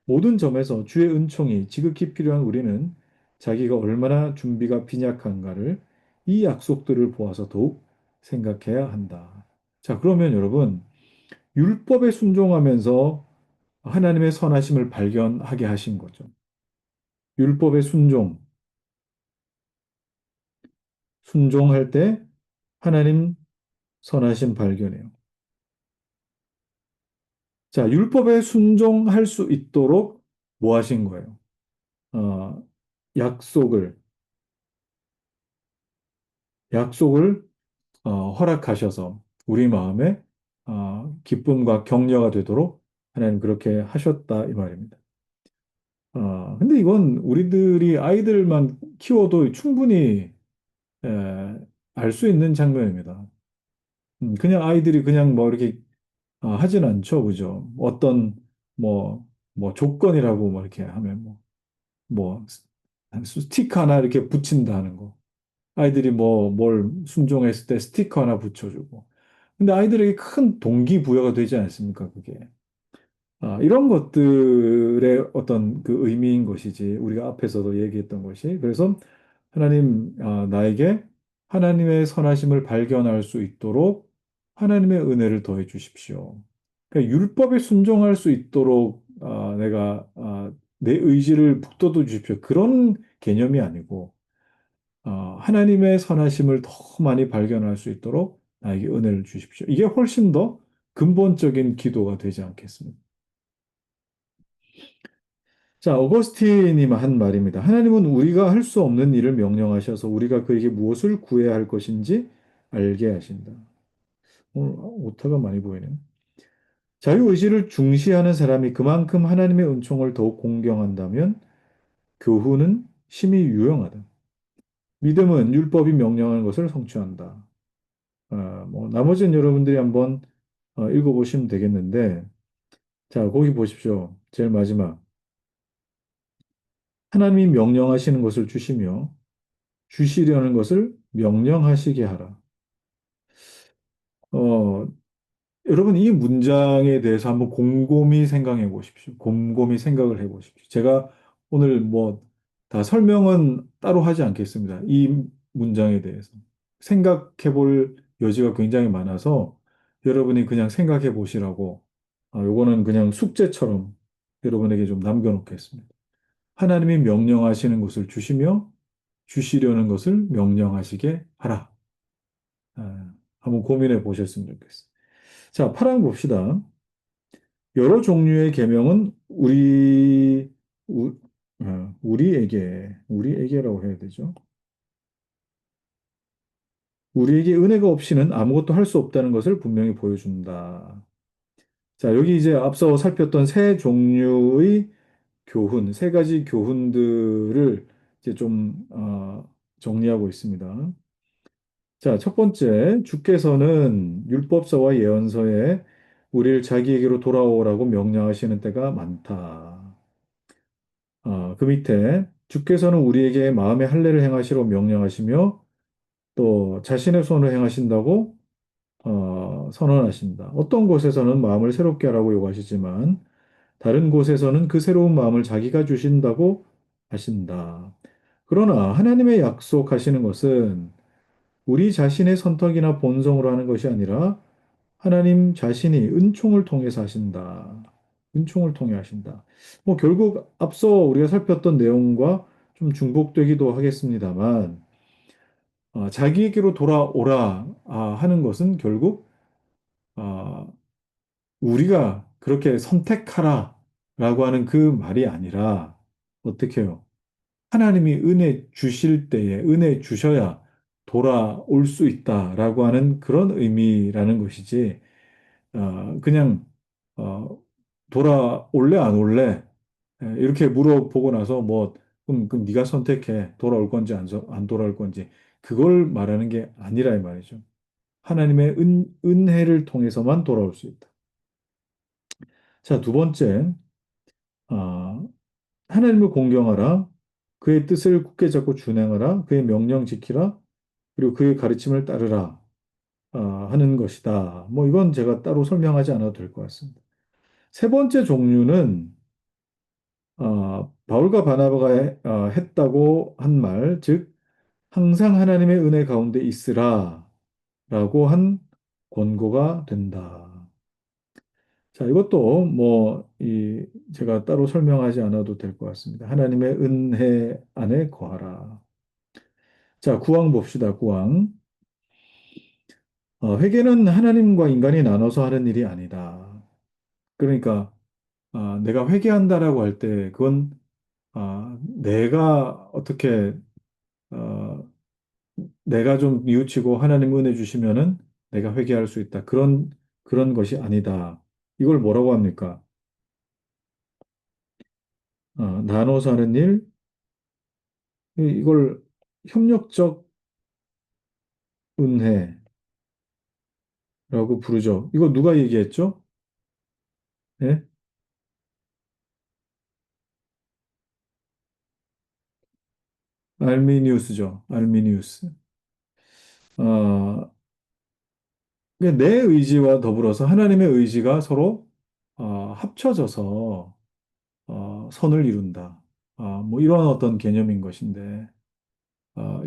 모든 점에서 주의 은총이 지극히 필요한 우리는 자기가 얼마나 준비가 빈약한가를 이 약속들을 보아서 더욱 생각해야 한다. 자, 그러면 여러분, 율법에 순종하면서 하나님의 선하심을 발견하게 하신 거죠. 율법의 순종할 때 하나님 선하심 발견해요. 자, 율법에 순종할 수 있도록 뭐 하신 거예요? 어, 약속을, 약속을 허락하셔서 우리 마음에 기쁨과 격려가 되도록 하나님 그렇게 하셨다 이 말입니다. 근데 이건 우리들이 아이들만 키워도 충분히 알 수 있는 장면입니다. 그냥 아이들이 그냥 뭐 이렇게 하진 않죠, 그죠? 어떤 뭐 조건이라고 뭐 이렇게 하면 뭐 스티커 하나 이렇게 붙인다는 거. 아이들이 뭘 순종했을 때 스티커 하나 붙여주고. 근데 아이들에게 큰 동기부여가 되지 않습니까, 그게? 이런 것들의 어떤 그 의미인 것이지. 우리가 앞에서도 얘기했던 것이. 그래서 하나님, 나에게 하나님의 선하심을 발견할 수 있도록 하나님의 은혜를 더해 주십시오. 그러니까 율법에 순종할 수 있도록 내가 내 의지를 북돋워 주십시오. 그런 개념이 아니고 하나님의 선하심을 더 많이 발견할 수 있도록 나에게 은혜를 주십시오. 이게 훨씬 더 근본적인 기도가 되지 않겠습니까? 자, 어거스틴이 한 말입니다. 하나님은 우리가 할 수 없는 일을 명령하셔서 우리가 그에게 무엇을 구해야 할 것인지 알게 하신다. 오늘 오타가 많이 보이네. 자유의지를 중시하는 사람이 그만큼 하나님의 은총을 더욱 공경한다면 교훈은 심히 유용하다. 믿음은 율법이 명령하는 것을 성취한다. 뭐 나머지는 여러분들이 한번 읽어보시면 되겠는데, 자, 거기 보십시오. 제일 마지막. 하나님이 명령하시는 것을 주시며 주시려는 것을 명령하시게 하라. 어, 여러분, 이 문장에 대해서 한번 곰곰이 생각해 보십시오. 곰곰이 생각을 해 보십시오. 제가 오늘 뭐 다 설명은 따로 하지 않겠습니다. 이 문장에 대해서. 생각해 볼 여지가 굉장히 많아서 여러분이 그냥 생각해 보시라고, 요거는 그냥 숙제처럼 여러분에게 좀 남겨놓겠습니다. 하나님이 명령하시는 것을 주시며 주시려는 것을 명령하시게 하라. 한번 고민해 보셨으면 좋겠어요. 자, 8항 봅시다. 여러 종류의 계명은 우리에게라고 해야 되죠. 우리에게 은혜가 없이는 아무것도 할 수 없다는 것을 분명히 보여준다. 자, 여기 이제 앞서 살폈던 세 종류의 교훈, 세 가지 교훈들을 이제 좀 정리하고 있습니다. 자, 첫 번째, 주께서는 율법서와 예언서에 우리를 자기에게로 돌아오라고 명령하시는 때가 많다. 그 밑에 주께서는 우리에게 마음의 할례를 행하시라고 명령하시며 또 자신의 손을 행하신다고 선언하신다. 어떤 곳에서는 마음을 새롭게 하라고 요구하시지만 다른 곳에서는 그 새로운 마음을 자기가 주신다고 하신다. 그러나 하나님의 약속하시는 것은 우리 자신의 선택이나 본성으로 하는 것이 아니라 하나님 자신이 은총을 통해서 하신다. 은총을 통해 하신다. 뭐 결국 앞서 우리가 살폈던 내용과 좀 중복되기도 하겠습니다만 자기에게로 돌아오라 하는 것은 결국 아, 우리가 그렇게 선택하라라고 하는 그 말이 아니라 어떻게 해요? 하나님이 은혜 주실 때에 은혜 주셔야 돌아올 수 있다라고 하는 그런 의미라는 것이지, 그냥, 어, 돌아올래, 안 올래? 이렇게 물어보고 나서 뭐, 그럼 네가 선택해. 돌아올 건지 안 돌아올 건지. 그걸 말하는 게 아니라 이 말이죠. 하나님의 은혜를 통해서만 돌아올 수 있다. 자, 두 번째, 아, 하나님을 공경하라. 그의 뜻을 굳게 잡고 준행하라. 그의 명령 지키라. 그리고 그의 가르침을 따르라. 하는 것이다. 뭐 이건 제가 따로 설명하지 않아도 될 것 같습니다. 세 번째 종류는 바울과 바나바가 했다고 한 말, 즉 항상 하나님의 은혜 가운데 있으라라고 한 권고가 된다. 자, 이것도 뭐 이 제가 따로 설명하지 않아도 될 것 같습니다. 하나님의 은혜 안에 거하라. 자, 구왕 봅시다. 구왕. 회개는 하나님과 인간이 나눠서 하는 일이 아니다. 그러니까 내가 회개한다라고 할 때 그건 내가 어떻게 어, 내가 좀 뉘우치고 하나님 은혜 주시면은 내가 회개할 수 있다. 그런 것이 아니다. 이걸 뭐라고 합니까? 나눠서 하는 일, 이걸 협력적 은혜라고 부르죠. 이거 누가 얘기했죠? 예? 알미니우스죠. 알미니우스. 어, 내 의지와 더불어서 하나님의 의지가 서로 합쳐져서 선을 이룬다. 뭐 이런 어떤 개념인 것인데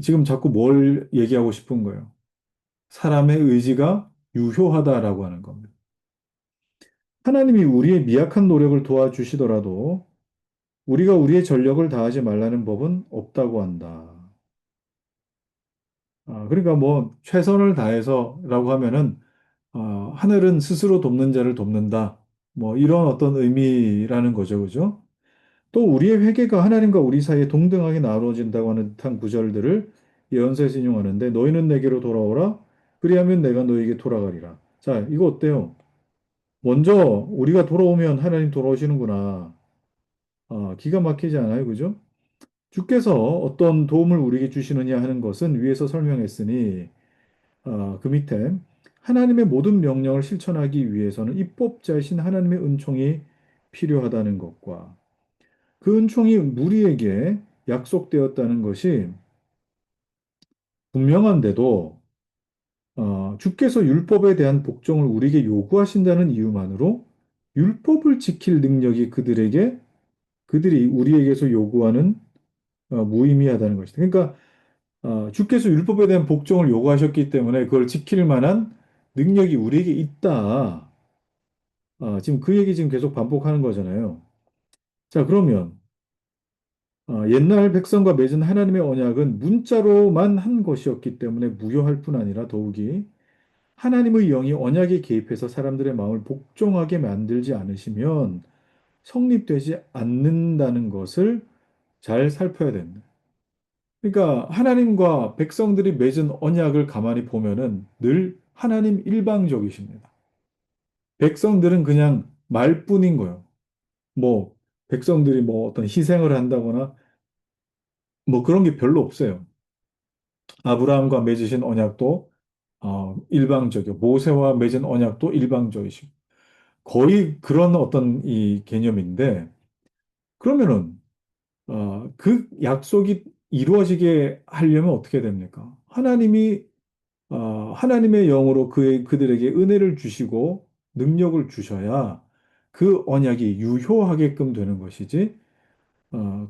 지금 자꾸 뭘 얘기하고 싶은 거예요? 사람의 의지가 유효하다라고 하는 겁니다. 하나님이 우리의 미약한 노력을 도와주시더라도 우리가 우리의 전력을 다하지 말라는 법은 없다고 한다. 그러니까 뭐 최선을 다해서라고 하면은 하늘은 스스로 돕는 자를 돕는다. 뭐 이런 어떤 의미라는 거죠, 그죠? 또 우리의 회개가 하나님과 우리 사이에 동등하게 나누어진다고 하는 듯한 구절들을 예언서에서 인용하는데 너희는 내게로 돌아오라. 그리하면 내가 너희에게 돌아가리라. 자, 이거 어때요? 먼저 우리가 돌아오면 하나님 돌아오시는구나. 기가 막히지 않아요, 그죠? 주께서 어떤 도움을 우리에게 주시느냐 하는 것은 위에서 설명했으니 그 밑에 하나님의 모든 명령을 실천하기 위해서는 입법자이신 하나님의 은총이 필요하다는 것과 그 은총이 무리에게 약속되었다는 것이 분명한데도 주께서 율법에 대한 복종을 우리에게 요구하신다는 이유만으로 율법을 지킬 능력이 그들이 우리에게서 요구하는 무의미하다는 것이다. 그러니까 주께서 율법에 대한 복종을 요구하셨기 때문에 그걸 지킬 만한 능력이 우리에게 있다. 지금 그 얘기 지금 계속 반복하는 거잖아요. 자, 그러면 옛날 백성과 맺은 하나님의 언약은 문자로만 한 것이었기 때문에 무효할 뿐 아니라 더욱이 하나님의 영이 언약에 개입해서 사람들의 마음을 복종하게 만들지 않으시면 성립되지 않는다는 것을 잘 살펴야 됩니다. 그러니까 하나님과 백성들이 맺은 언약을 가만히 보면은 늘 하나님 일방적이십니다. 백성들은 그냥 말뿐인 거예요. 뭐 백성들이 뭐 어떤 희생을 한다거나 뭐 그런 게 별로 없어요. 아브라함과 맺으신 언약도 일방적이고 모세와 맺은 언약도 일방적이시고 거의 그런 어떤 이 개념인데 그러면은 그 약속이 이루어지게 하려면 어떻게 됩니까? 하나님의 영으로 그들에게 은혜를 주시고 능력을 주셔야 그 언약이 유효하게끔 되는 것이지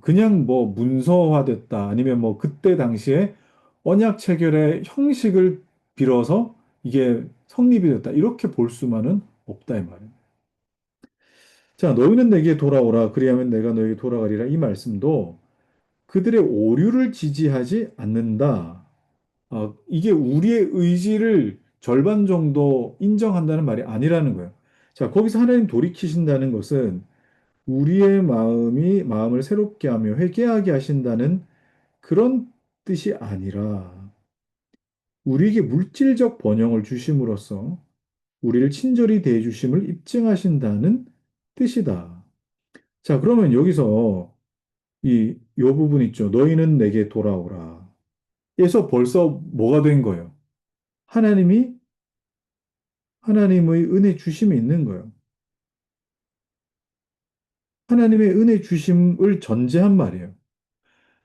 그냥 뭐 문서화됐다 아니면 뭐 그때 당시에 언약 체결의 형식을 빌어서 이게 성립이 됐다 이렇게 볼 수만은 없다 이 말이에요. 자, 너희는 내게 돌아오라 그리하면 내가 너에게 돌아가리라 이 말씀도 그들의 오류를 지지하지 않는다. 이게 우리의 의지를 절반 정도 인정한다는 말이 아니라는 거예요. 자, 거기서 하나님 돌이키신다는 것은 우리의 마음을 새롭게 하며 회개하게 하신다는 그런 뜻이 아니라 우리에게 물질적 번영을 주심으로써 우리를 친절히 대해 주심을 입증하신다는 뜻이다. 자, 그러면 여기서 요 부분 있죠. 너희는 내게 돌아오라. 에서 벌써 뭐가 된 거예요? 하나님이 하나님의 은혜 주심이 있는 거예요. 하나님의 은혜 주심을 전제한 말이에요.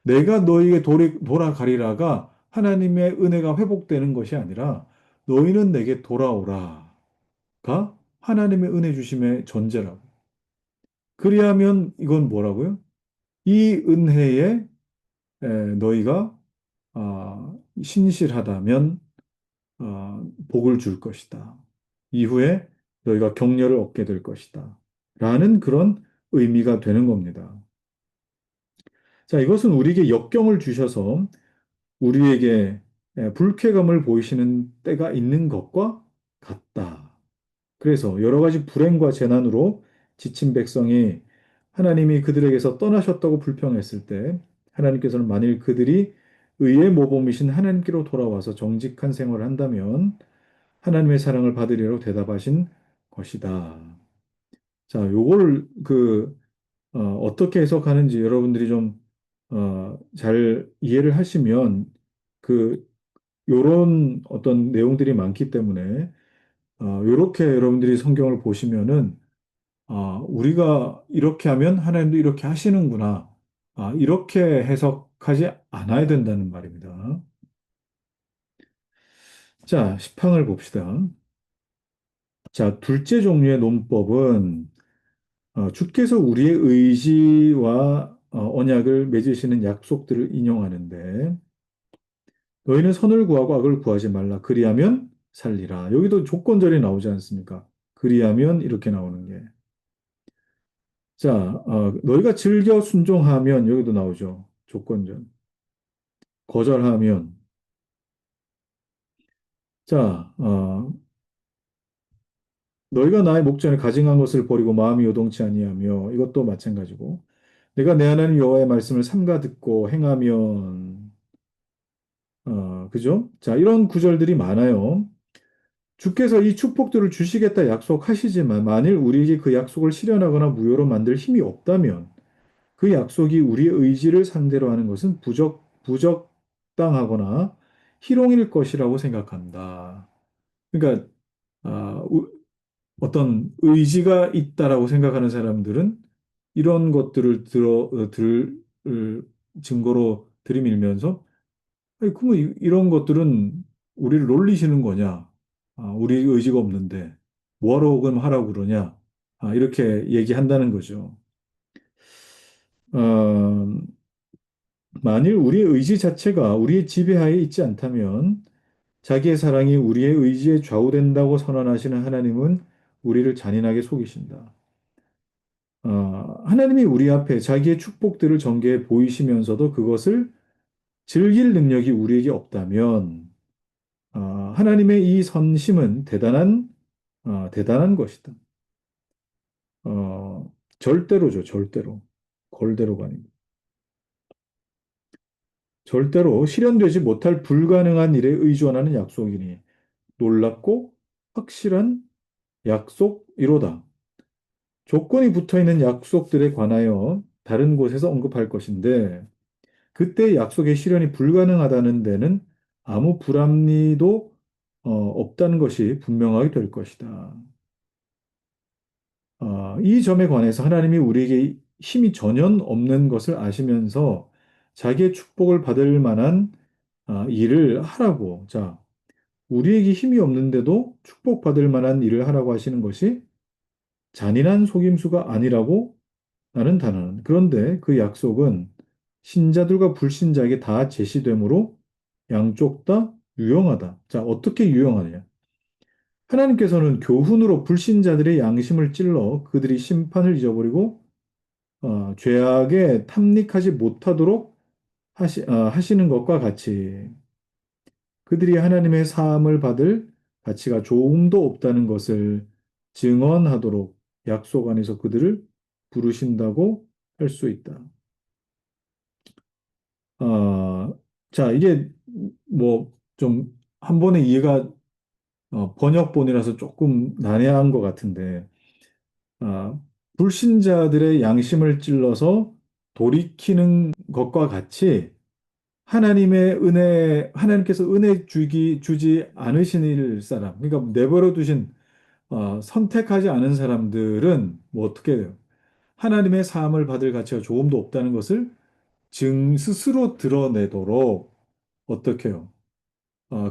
내가 너에게 돌아가리라가 하나님의 은혜가 회복되는 것이 아니라 너희는 내게 돌아오라가 하나님의 은혜 주심의 전제라고. 그리하면 이건 뭐라고요? 이 은혜에 너희가 신실하다면 복을 줄 것이다. 이후에 너희가 격려를 얻게 될 것이다. 라는 그런 의미가 되는 겁니다. 자, 이것은 우리에게 역경을 주셔서 우리에게 불쾌감을 보이시는 때가 있는 것과 같다. 그래서 여러 가지 불행과 재난으로 지친 백성이 하나님이 그들에게서 떠나셨다고 불평했을 때 하나님께서는 만일 그들이 의의 모범이신 하나님께로 돌아와서 정직한 생활을 한다면 하나님의 사랑을 받으리라고 대답하신 것이다. 자, 요거를 어떻게 해석하는지 여러분들이 좀, 잘 이해를 하시면 그, 요런 어떤 내용들이 많기 때문에, 요렇게 여러분들이 성경을 보시면은, 우리가 이렇게 하면 하나님도 이렇게 하시는구나. 이렇게 해석하지 않아야 된다는 말입니다. 자, 10항을 봅시다. 자, 둘째 종류의 논법은 주께서 우리의 의지와 언약을 맺으시는 약속들을 인용하는데 너희는 선을 구하고 악을 구하지 말라. 그리하면 살리라. 여기도 조건절이 나오지 않습니까? 그리하면 이렇게 나오는 게. 자, 너희가 즐겨 순종하면 여기도 나오죠. 조건절. 거절하면. 자, 너희가 나의 목전에 가증한 것을 버리고 마음이 요동치 아니하며 이것도 마찬가지고 내가 내 하나님 여호와의 말씀을 삼가 듣고 행하면 그죠? 자, 이런 구절들이 많아요. 주께서 이 축복들을 주시겠다 약속하시지만 만일 우리에게 그 약속을 실현하거나 무효로 만들 힘이 없다면 그 약속이 우리의 의지를 상대로 하는 것은 부적당하거나 희롱일 것이라고 생각한다. 그러니까 아, 어떤 의지가 있다라고 생각하는 사람들은 이런 것들을 증거로 들이밀면서 아니, 그러면 이런 것들은 우리를 놀리시는 거냐? 우리 의지가 없는데 뭐하러 그럼 하라고 그러냐? 이렇게 얘기한다는 거죠. 어, 만일 우리의 의지 자체가 우리의 지배하에 있지 않다면 자기의 사랑이 우리의 의지에 좌우된다고 선언하시는 하나님은 우리를 잔인하게 속이신다. 하나님이 우리 앞에 자기의 축복들을 전개해 보이시면서도 그것을 즐길 능력이 우리에게 없다면 하나님의 이 선심은 대단한 것이다. 어, 절대로죠, 절대로. 걸대로가 아니고. 절대로 실현되지 못할 불가능한 일에 의존하는 약속이니 놀랍고 확실한 약속이로다. 조건이 붙어 있는 약속들에 관하여 다른 곳에서 언급할 것인데, 그때 약속의 실현이 불가능하다는 데는 아무 불합리도 없다는 것이 분명하게 될 것이다. 이 점에 관해서 하나님이 우리에게 힘이 전혀 없는 것을 아시면서 자기의 축복을 받을 만한 일을 하라고. 자, 우리에게 힘이 없는데도 축복받을 만한 일을 하라고 하시는 것이 잔인한 속임수가 아니라고 나는 단언. 그런데 그 약속은 신자들과 불신자에게 다 제시되므로 양쪽 다 유용하다. 자, 어떻게 유용하냐? 하나님께서는 교훈으로 불신자들의 양심을 찔러 그들이 심판을 잊어버리고 죄악에 탐닉하지 못하도록 하시는 것과 같이 그들이 하나님의 사함을 받을 가치가 조금도 없다는 것을 증언하도록 약속 안에서 그들을 부르신다고 할 수 있다. 아, 자, 이게 뭐 좀 한 번에 이해가 번역본이라서 조금 난해한 것 같은데, 아, 불신자들의 양심을 찔러서 돌이키는 것과 같이 하나님께서 은혜 주지 않으신 사람, 그러니까 내버려 두신, 선택하지 않은 사람들은 뭐 어떻게 돼요? 하나님의 사함을 받을 가치가 조금도 없다는 것을 스스로 드러내도록 어떻게 해요?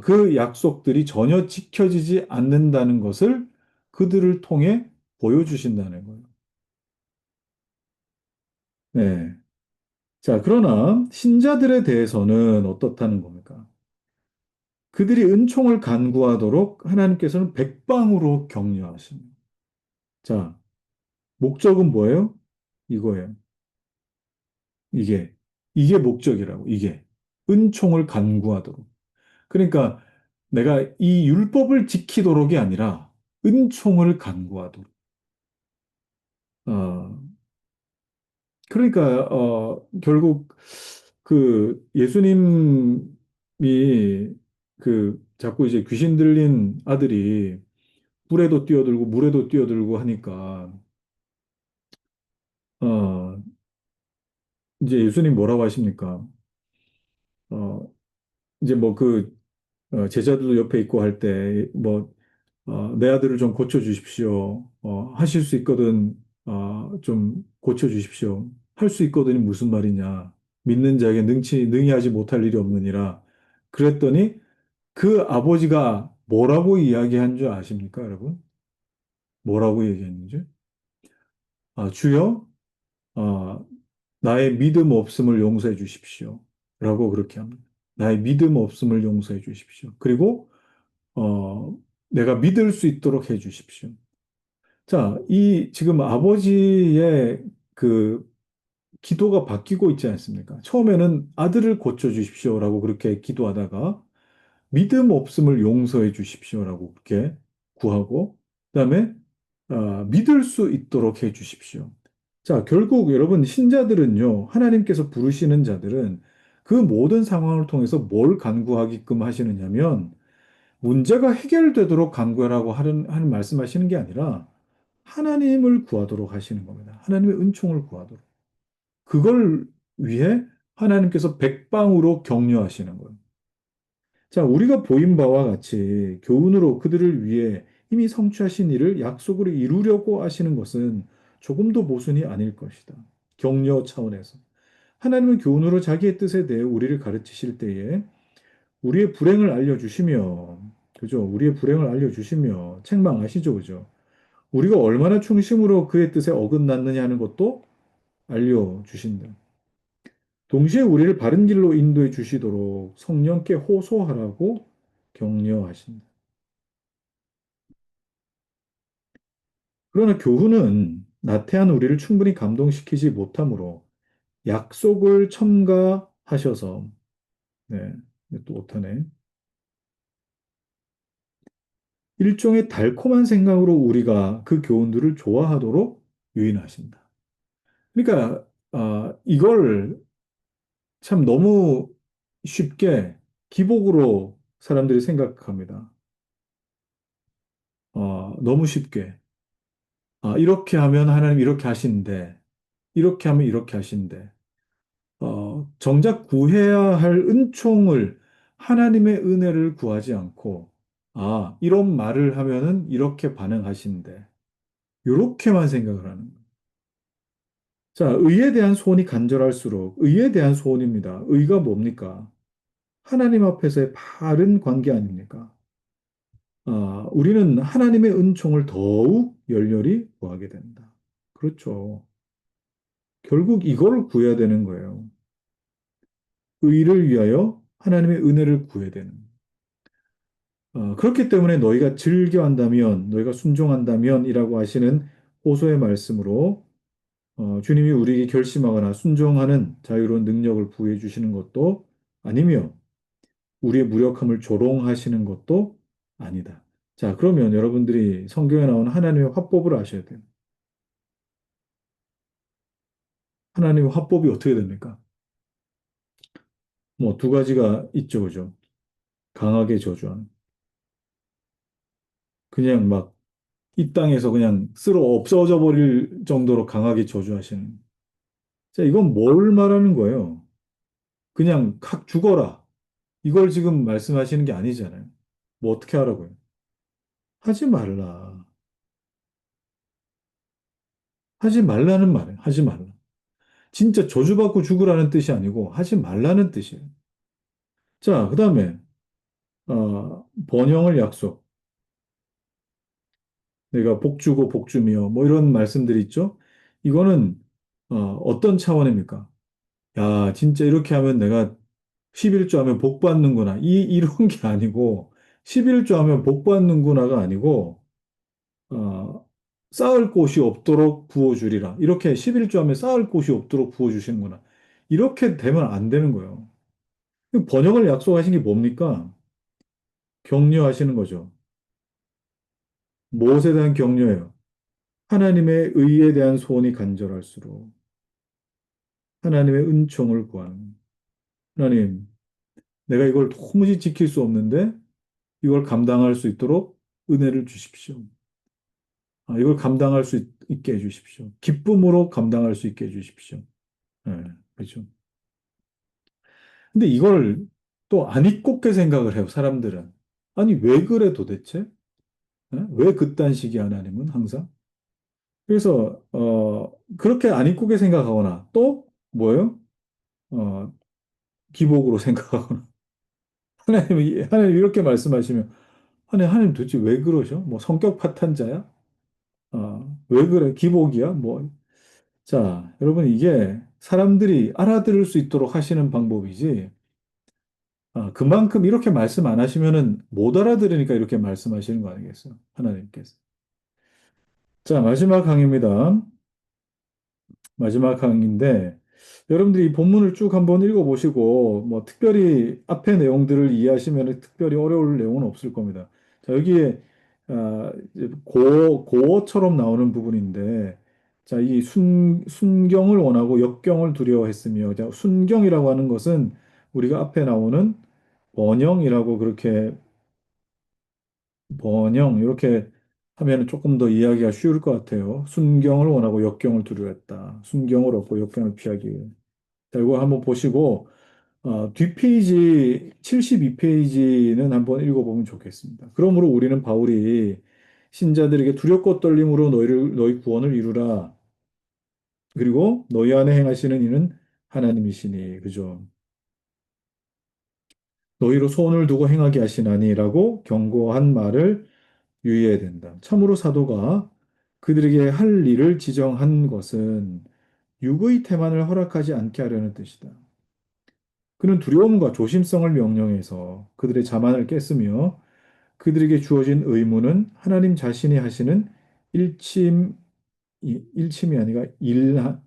그 약속들이 전혀 지켜지지 않는다는 것을 그들을 통해 보여주신다는 거예요. 네. 자, 그러나 신자들에 대해서는 어떻다는 겁니까? 그들이 은총을 간구하도록 하나님께서는 백방으로 격려하십니다. 자, 목적은 뭐예요? 이거예요. 이게, 이게 목적이라고, 이게. 은총을 간구하도록. 그러니까 내가 이 율법을 지키도록이 아니라 은총을 간구하도록. 어, 그러니까, 결국 그 예수님이 그 자꾸 이제 귀신 들린 아들이 불에도 뛰어들고 물에도 뛰어들고 하니까, 어, 이제 예수님 뭐라고 하십니까? 어, 이제 뭐 그 제자들도 옆에 있고 할 때, 뭐, 내 아들을 좀 고쳐주십시오. 하실 수 있거든, 좀 고쳐주십시오. 할 수 있거든이 무슨 말이냐. 믿는 자에게 능히 하지 못할 일이 없느니라. 그랬더니 그 아버지가 뭐라고 이야기한 줄 아십니까, 여러분? 뭐라고 얘기했는지? 주여, 아, 나의 믿음 없음을 용서해 주십시오. 라고 그렇게 합니다. 나의 믿음 없음을 용서해 주십시오. 그리고, 내가 믿을 수 있도록 해 주십시오. 자, 이 지금 아버지의 그 기도가 바뀌고 있지 않습니까? 처음에는 아들을 고쳐 주십시오라고 그렇게 기도하다가 믿음 없음을 용서해 주십시오라고 그렇게 구하고, 그다음에 믿을 수 있도록 해 주십시오. 자, 결국 여러분 신자들은요, 하나님께서 부르시는 자들은 그 모든 상황을 통해서 뭘 간구하게끔 하시느냐면 문제가 해결되도록 간구하라고 하는 말씀하시는 게 아니라 하나님을 구하도록 하시는 겁니다. 하나님의 은총을 구하도록. 그걸 위해 하나님께서 백방으로 격려하시는 거예요. 자, 우리가 보인 바와 같이 교훈으로 그들을 위해 이미 성취하신 일을 약속으로 이루려고 하시는 것은 조금도 모순이 아닐 것이다. 격려 차원에서. 하나님은 교훈으로 자기의 뜻에 대해 우리를 가르치실 때에 우리의 불행을 알려주시며, 그죠? 우리의 불행을 알려주시며, 책망하시죠, 그죠? 우리가 얼마나 충심으로 그의 뜻에 어긋났느냐 하는 것도 알려주신다. 동시에 우리를 바른 길로 인도해 주시도록 성령께 호소하라고 격려하신다. 그러나 교훈은 나태한 우리를 충분히 감동시키지 못하므로 약속을 첨가하셔서, 네, 또 못하네. 일종의 달콤한 생각으로 우리가 그 교훈들을 좋아하도록 유인하신다. 그러니까, 이걸 참 너무 쉽게 기복으로 사람들이 생각합니다. 너무 쉽게. 이렇게 하면 하나님 이렇게 하신대. 이렇게 하면 이렇게 하신대. 정작 구해야 할 은총을 하나님의 은혜를 구하지 않고, 이런 말을 하면은 이렇게 반응하신대. 이렇게만 생각을 하는 거예요. 자, 의에 대한 소원이 간절할수록 의에 대한 소원입니다. 의가 뭡니까? 하나님 앞에서의 바른 관계 아닙니까? 우리는 하나님의 은총을 더욱 열렬히 구하게 된다. 그렇죠. 결국 이걸 구해야 되는 거예요. 의를 위하여 하나님의 은혜를 구해야 되는. 그렇기 때문에 너희가 즐겨한다면, 너희가 순종한다면이라고 하시는 호소의 말씀으로 주님이 우리에게 결심하거나 순종하는 자유로운 능력을 부여해 주시는 것도 아니며 우리의 무력함을 조롱하시는 것도 아니다. 자, 그러면 여러분들이 성경에 나오는 하나님의 화법을 아셔야 돼요. 하나님의 화법이 어떻게 됩니까? 뭐 두 가지가 있죠, 그죠? 강하게 저주하는. 그냥 막 이 땅에서 그냥 쓸어 없어져 버릴 정도로 강하게 저주하시는. 자, 이건 뭘 말하는 거예요? 그냥 확 죽어라. 이걸 지금 말씀하시는 게 아니잖아요. 뭐 어떻게 하라고요? 하지 말라. 하지 말라는 말이에요. 하지 말라. 진짜 저주받고 죽으라는 뜻이 아니고 하지 말라는 뜻이에요. 자, 그다음에 번영을 약속. 내가 복주고 복주며 뭐 이런 말씀들이 있죠. 이거는 어떤 차원입니까? 야, 진짜 이렇게 하면 내가 11조 하면 복 받는구나. 이런 게 아니고 11조 하면 복 받는구나가 아니고 어, 쌓을 곳이 없도록 부어주리라. 이렇게 11조 하면 쌓을 곳이 없도록 부어주시는구나. 이렇게 되면 안 되는 거예요. 번영을 약속하신 게 뭡니까? 격려하시는 거죠. 무엇에 대한 격려예요? 하나님의 의에 대한 소원이 간절할수록 하나님의 은총을 구하는. 하나님, 내가 이걸 도무지 지킬 수 없는데 이걸 감당할 수 있도록 은혜를 주십시오. 이걸 감당할 수 있게 해주십시오. 기쁨으로 감당할 수 있게 해주십시오. 네, 그렇죠. 근데 이걸 또 안 잊고게 생각을 해요, 사람들은. 아니, 왜 그래 도대체? 왜 그딴 식이 하나님은 항상? 그래서, 그렇게 안 잊고게 생각하거나 또 뭐예요? 어, 기복으로 생각하거나. 하나님 이렇게 말씀하시면, 하나님 도대체 왜 그러셔? 뭐 성격 파탄자야? 왜 그래? 기복이야? 뭐. 자, 여러분 이게 사람들이 알아들을 수 있도록 하시는 방법이지, 그만큼 이렇게 말씀 안 하시면은 못 알아들으니까 이렇게 말씀하시는 거 아니겠어요? 하나님께서. 자, 마지막 강의입니다. 마지막 강의인데, 여러분들이 이 본문을 쭉 한번 읽어보시고, 뭐, 특별히 앞의 내용들을 이해하시면 특별히 어려울 내용은 없을 겁니다. 자, 여기에, 이제 고어처럼 나오는 부분인데, 자, 이 순경을 원하고 역경을 두려워했으며, 자, 순경이라고 하는 것은 우리가 앞에 나오는 번영이라고 그렇게 번영 이렇게 하면 조금 더 이해하기가 쉬울 것 같아요. 순경을 원하고 역경을 두려워했다. 순경을 얻고 역경을 피하기 위해. 자, 이거 한번 보시고 뒷페이지 72페이지는 한번 읽어보면 좋겠습니다. 그러므로 우리는 바울이 신자들에게 두렵고 떨림으로 너희 구원을 이루라. 그리고 너희 안에 행하시는 이는 하나님이시니 그죠? 너희로 소원을 두고 행하게 하시나니라고 경고한 말을 유의해야 된다. 참으로 사도가 그들에게 할 일을 지정한 것은 육의 태만을 허락하지 않게 하려는 뜻이다. 그는 두려움과 조심성을 명령해서 그들의 자만을 깼으며 그들에게 주어진 의무는 하나님 자신이 하시는 일침, 일침이 아니라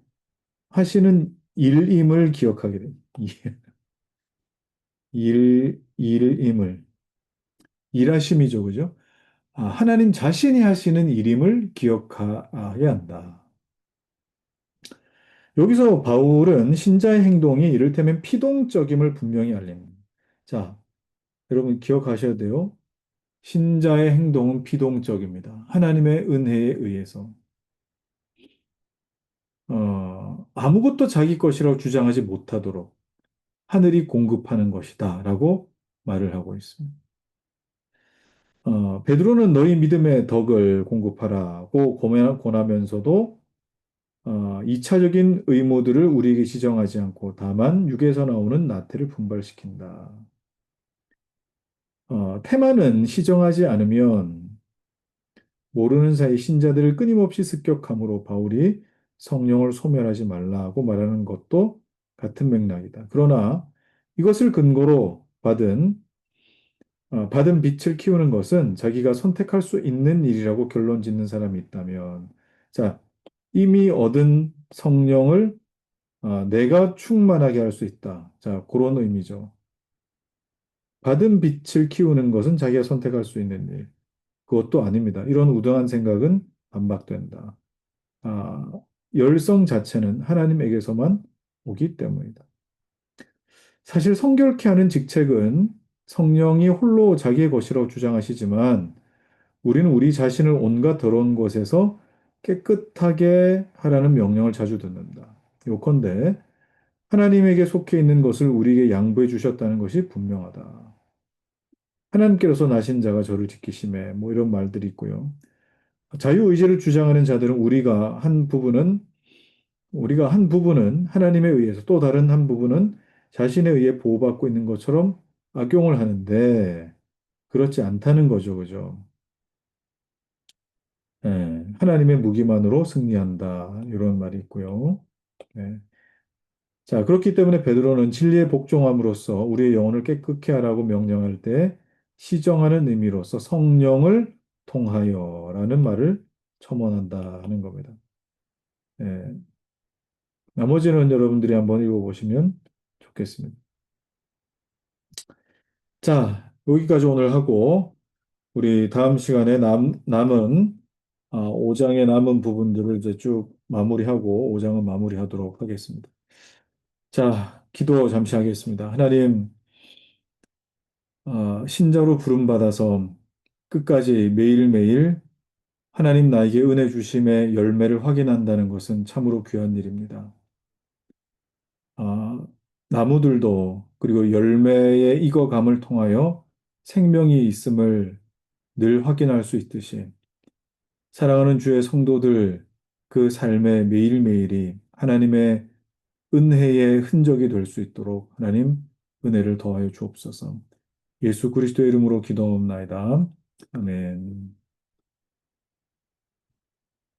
하시는 일임을 기억하게 됩니다. 일임을. 일하심이죠, 그죠? 하나님 자신이 하시는 일임을 기억해야 한다. 여기서 바울은 신자의 행동이 이를테면 피동적임을 분명히 알립니다. 자, 여러분 기억하셔야 돼요. 신자의 행동은 피동적입니다. 하나님의 은혜에 의해서. 아무것도 자기 것이라고 주장하지 못하도록 하늘이 공급하는 것이다. 라고 말을 하고 있습니다. 베드로는 너희 믿음의 덕을 공급하라고 권하면서도 2차적인 의무들을 우리에게 지정하지 않고 다만 육에서 나오는 나태를 분발시킨다. 테마는 시정하지 않으면 모르는 사이 신자들을 끊임없이 습격함으로 바울이 성령을 소멸하지 말라고 말하는 것도 같은 맥락이다. 그러나 이것을 근거로 받은 빛을 키우는 것은 자기가 선택할 수 있는 일이라고 결론 짓는 사람이 있다면, 자, 이미 얻은 성령을 내가 충만하게 할 수 있다. 자, 그런 의미죠. 받은 빛을 키우는 것은 자기가 선택할 수 있는 일. 그것도 아닙니다. 이런 우등한 생각은 반박된다. 아, 열성 자체는 하나님에게서만 오기 때문이다. 사실 성결케 하는 직책은 성령이 홀로 자기의 것이라고 주장하시지만 우리는 우리 자신을 온갖 더러운 것에서 깨끗하게 하라는 명령을 자주 듣는다. 요컨대 하나님에게 속해 있는 것을 우리에게 양보해 주셨다는 것이 분명하다. 하나님께로서 나신 자가 저를 지키심에 뭐 이런 말들이 있고요. 자유의지를 주장하는 자들은 우리가 한 부분은 하나님에 의해서 또 다른 한 부분은 자신에 의해 보호받고 있는 것처럼 악용을 하는데 그렇지 않다는 거죠. 그죠? 하나님의 무기만으로 승리한다. 이런 말이 있고요. 네. 자, 그렇기 때문에 베드로는 진리에 복종함으로써 우리의 영혼을 깨끗게 하라고 명령할 때 시정하는 의미로서 성령을 통하여라는 말을 첨언한다 하는 겁니다. 예, 나머지는 여러분들이 한번 읽어보시면 좋겠습니다. 자, 여기까지 오늘 하고 우리 다음 시간에 남은 5장의 남은 부분들을 이제 쭉 마무리하고 5장은 마무리하도록 하겠습니다. 자, 기도 잠시 하겠습니다. 하나님, 신자로 부름받아서 끝까지 매일매일 하나님 나에게 은혜 주심의 열매를 확인한다는 것은 참으로 귀한 일입니다. 아, 나무들도 그리고 열매의 익어감을 통하여 생명이 있음을 늘 확인할 수 있듯이 사랑하는 주의 성도들 그 삶의 매일매일이 하나님의 은혜의 흔적이 될 수 있도록 하나님 은혜를 더하여 주옵소서. 예수 그리스도의 이름으로 기도옵나이다. 아멘.